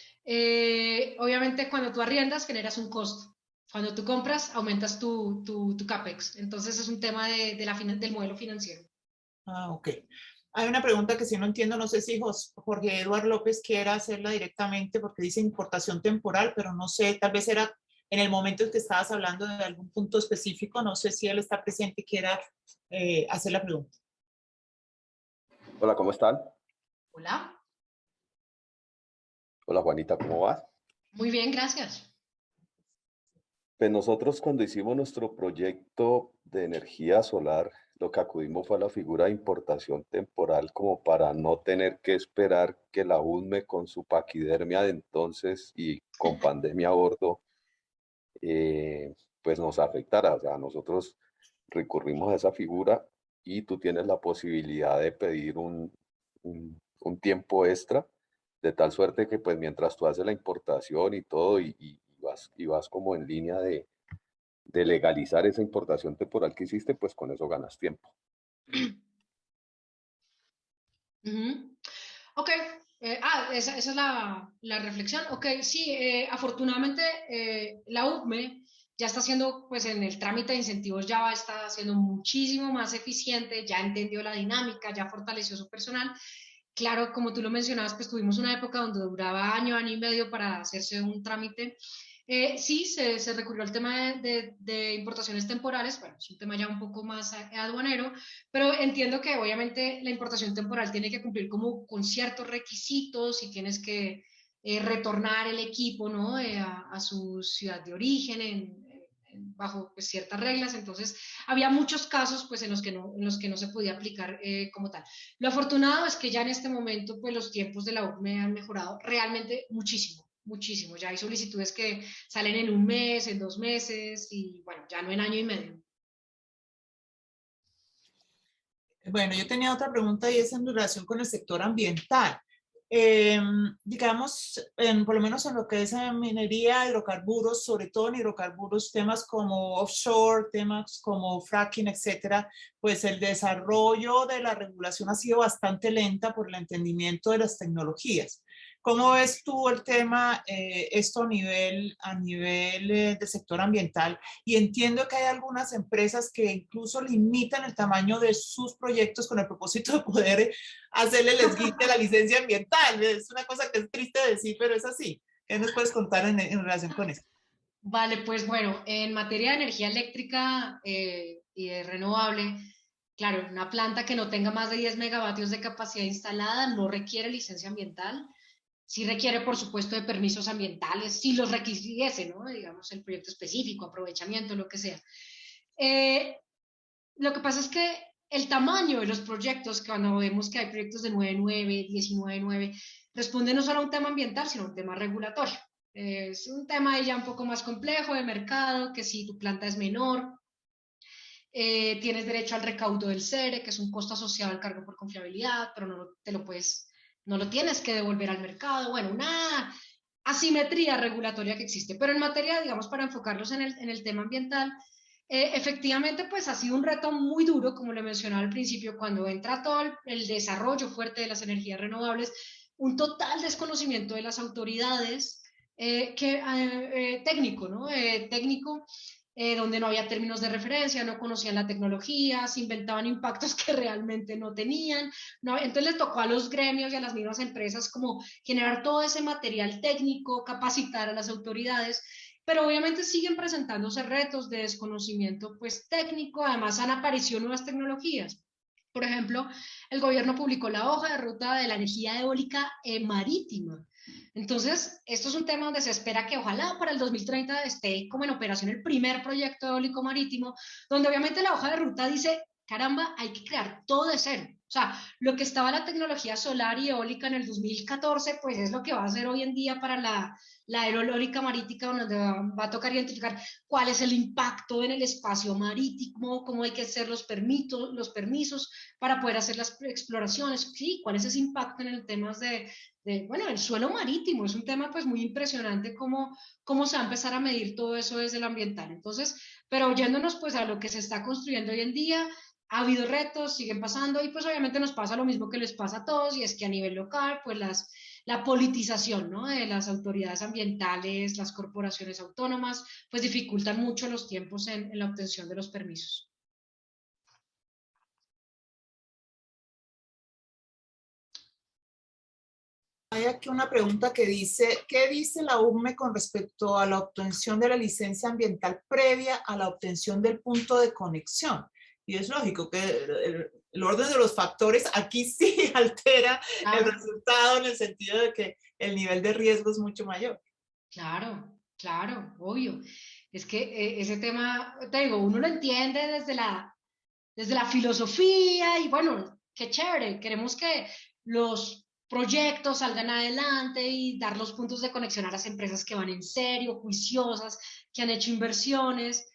Obviamente cuando tú arriendas generas un costo. Cuando tú compras aumentas tu CAPEX. Entonces es un tema del modelo financiero.
Ah, ok. Hay una pregunta que si no entiendo, no sé si Jorge Eduardo López quiera hacerla directamente porque dice importación temporal, pero no sé, tal vez era en el momento en que estabas hablando de algún punto específico, no sé si él está presente y quiera hacer la pregunta.
Hola, ¿cómo están?
Hola.
Hola, Juanita, ¿cómo vas?
Muy bien, gracias.
Pues nosotros cuando hicimos nuestro proyecto de energía solar, lo que acudimos fue a la figura de importación temporal como para no tener que esperar que la UNME con su paquidermia de entonces y con pandemia a bordo, eh, pues nos afectara. O sea, nosotros recurrimos a esa figura y tú tienes la posibilidad de pedir un tiempo extra, de tal suerte que pues mientras tú haces la importación y todo y vas como en línea de legalizar esa importación temporal que hiciste, pues con eso ganas tiempo.
Ujú. Ok, esa es la reflexión. Ok, sí, afortunadamente la UCME ya está haciendo, pues en el trámite de incentivos ya está siendo muchísimo más eficiente, ya entendió la dinámica, ya fortaleció su personal. Claro, como tú lo mencionabas, pues tuvimos una época donde duraba año, año y medio para hacerse un trámite. Sí, se recurrió al tema de importaciones temporales, bueno, es un tema ya un poco más aduanero, pero entiendo que obviamente la importación temporal tiene que cumplir como con ciertos requisitos y tienes que retornar el equipo, ¿no? A su ciudad de origen bajo pues, ciertas reglas. Entonces, había muchos casos pues, en los que no se podía aplicar como tal. Lo afortunado es que ya en este momento pues, los tiempos de la UCME han mejorado realmente muchísimo. Muchísimo, ya hay solicitudes que salen en un mes, en 2 meses y bueno, ya no en año y medio.
Bueno, yo tenía otra pregunta y es en relación con el sector ambiental. Digamos, por lo menos en lo que es minería, hidrocarburos, sobre todo en hidrocarburos, temas como offshore, temas como fracking, etcétera, pues el desarrollo de la regulación ha sido bastante lenta por el entendimiento de las tecnologías. ¿Cómo ves tú el tema, esto a nivel del sector ambiental? Y entiendo que hay algunas empresas que incluso limitan el tamaño de sus proyectos con el propósito de poder hacerle el esguinte a la licencia ambiental. Es una cosa que es triste decir, pero es así. ¿Qué nos puedes contar en relación con eso?
Vale, pues bueno, en materia de energía eléctrica y de renovable, claro, una planta que no tenga más de 10 megavatios de capacidad instalada no requiere licencia ambiental. Sí requiere, por supuesto, de permisos ambientales, si los requiriese, ¿no? Digamos, el proyecto específico, aprovechamiento, lo que sea. Eh, lo que pasa es que el tamaño de los proyectos, cuando vemos que hay proyectos de 9.9, 19.9, responde no solo a un tema ambiental, sino a un tema regulatorio. Es un tema ya un poco más complejo de mercado, que si tu planta es menor, tienes derecho al recaudo del SERE, que es un costo asociado al cargo por confiabilidad, pero no lo tienes que devolver al mercado. Bueno, una asimetría regulatoria que existe. Pero en materia, digamos, para enfocarlos en el tema ambiental, efectivamente, pues ha sido un reto muy duro, como le mencionaba al principio, cuando entra todo el desarrollo fuerte de las energías renovables, un total desconocimiento de las autoridades técnico, ¿no? Técnico, donde no había términos de referencia, no conocían la tecnología, se inventaban impactos que realmente no tenían. No, entonces les tocó a los gremios y a las mismas empresas como generar todo ese material técnico, capacitar a las autoridades, pero obviamente siguen presentándose retos de desconocimiento pues técnico, además han aparecido nuevas tecnologías. Por ejemplo, el gobierno publicó la hoja de ruta de la energía eólica marítima. Entonces, esto es un tema donde se espera que ojalá para el 2030 esté como en operación el primer proyecto eólico marítimo, donde obviamente la hoja de ruta dice, caramba, hay que crear todo de cero. O sea, lo que estaba la tecnología solar y eólica en el 2014, pues es lo que va a hacer hoy en día para la aerolórica marítima, donde va a tocar identificar cuál es el impacto en el espacio marítimo, cómo hay que hacer los permisos para poder hacer las exploraciones, sí, cuál es ese impacto en el tema bueno, el suelo marítimo. Es un tema pues muy impresionante cómo se va a empezar a medir todo eso desde el ambiental. Entonces, pero oyéndonos pues a lo que se está construyendo hoy en día, ha habido retos, siguen pasando y pues obviamente nos pasa lo mismo que les pasa a todos y es que a nivel local pues la politización, ¿no? De las autoridades ambientales, las corporaciones autónomas, pues dificultan mucho los tiempos en la obtención de los permisos.
Hay aquí una pregunta que dice, ¿qué dice la UME con respecto a la obtención de la licencia ambiental previa a la obtención del punto de conexión? Y es lógico que el orden de los factores aquí sí altera el resultado en el sentido de que el nivel de riesgo es mucho mayor.
Claro, claro, obvio. Es que ese tema, te digo, uno lo entiende desde la filosofía y bueno, qué chévere, queremos que los proyectos salgan adelante y dar los puntos de conexión a las empresas que van en serio, juiciosas, que han hecho inversiones,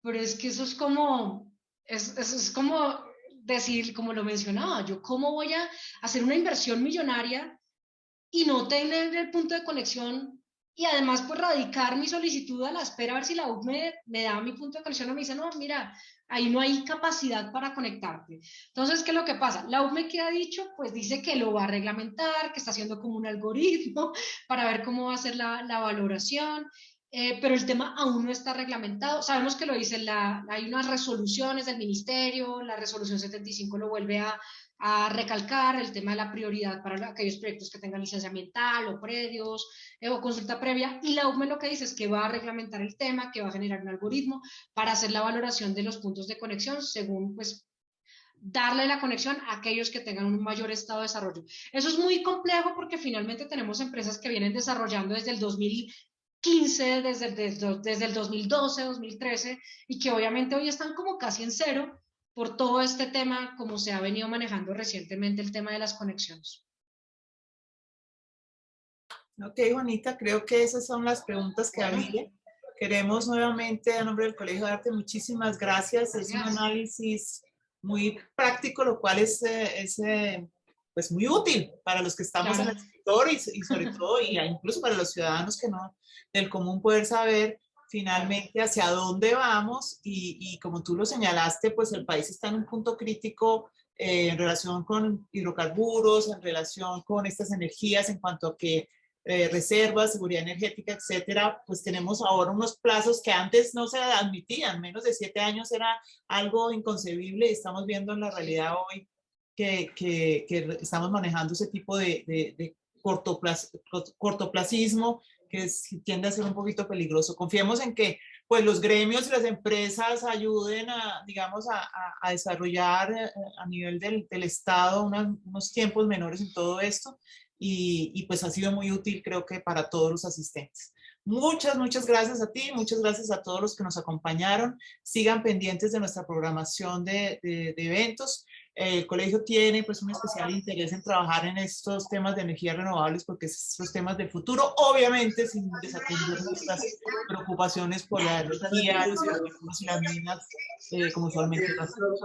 pero es que eso es como, eso es como decir, como lo mencionaba, yo cómo voy a hacer una inversión millonaria y no tener el punto de conexión y además pues radicar mi solicitud a la espera a ver si la UP me da mi punto de conexión o me dice, no, mira, ahí no hay capacidad para conectarte. Entonces, ¿qué es lo que pasa? La UP que ha dicho, pues dice que lo va a reglamentar, que está haciendo como un algoritmo para ver cómo va a ser la valoración, pero el tema aún no está reglamentado. Sabemos que lo dice, hay unas resoluciones del ministerio, la resolución 75 lo vuelve a recalcar, el tema de la prioridad para aquellos proyectos que tengan licencia ambiental o predios o consulta previa, y la UME lo que dice es que va a reglamentar el tema, que va a generar un algoritmo para hacer la valoración de los puntos de conexión según pues darle la conexión a aquellos que tengan un mayor estado de desarrollo. Eso es muy complejo porque finalmente tenemos empresas que vienen desarrollando desde el 2015, desde el 2012, 2013, y que obviamente hoy están como casi en cero por todo este tema, como se ha venido manejando recientemente el tema de las conexiones.
Ok, Juanita, creo que esas son las preguntas que había. Queremos nuevamente, a nombre del Colegio de Arte, muchísimas gracias. Es un análisis muy práctico, lo cual es pues muy útil para los que estamos en el sector y sobre todo, y incluso para los ciudadanos que no, del común, poder saber finalmente hacia dónde vamos y como tú lo señalaste, pues el país está en un punto crítico en relación con hidrocarburos, en relación con estas energías en cuanto a que reservas, seguridad energética, etcétera, pues tenemos ahora unos plazos que antes no se admitían, menos de 7 años era algo inconcebible y estamos viendo en la realidad hoy que estamos manejando ese tipo de cortoplacismo que tiende a ser un poquito peligroso. Confiemos en que pues los gremios y las empresas ayuden a, digamos, a desarrollar a nivel del Estado unos tiempos menores en todo esto. Y pues ha sido muy útil, creo que para todos los asistentes. Muchas gracias a ti, muchas gracias a todos los que nos acompañaron. Sigan pendientes de nuestra programación de eventos. El colegio tiene pues un especial interés en trabajar en estos temas de energías renovables porque son los temas del futuro, obviamente sin desatender nuestras preocupaciones por la energía, los hidrocarburos y las minas, como usualmente lo hacemos.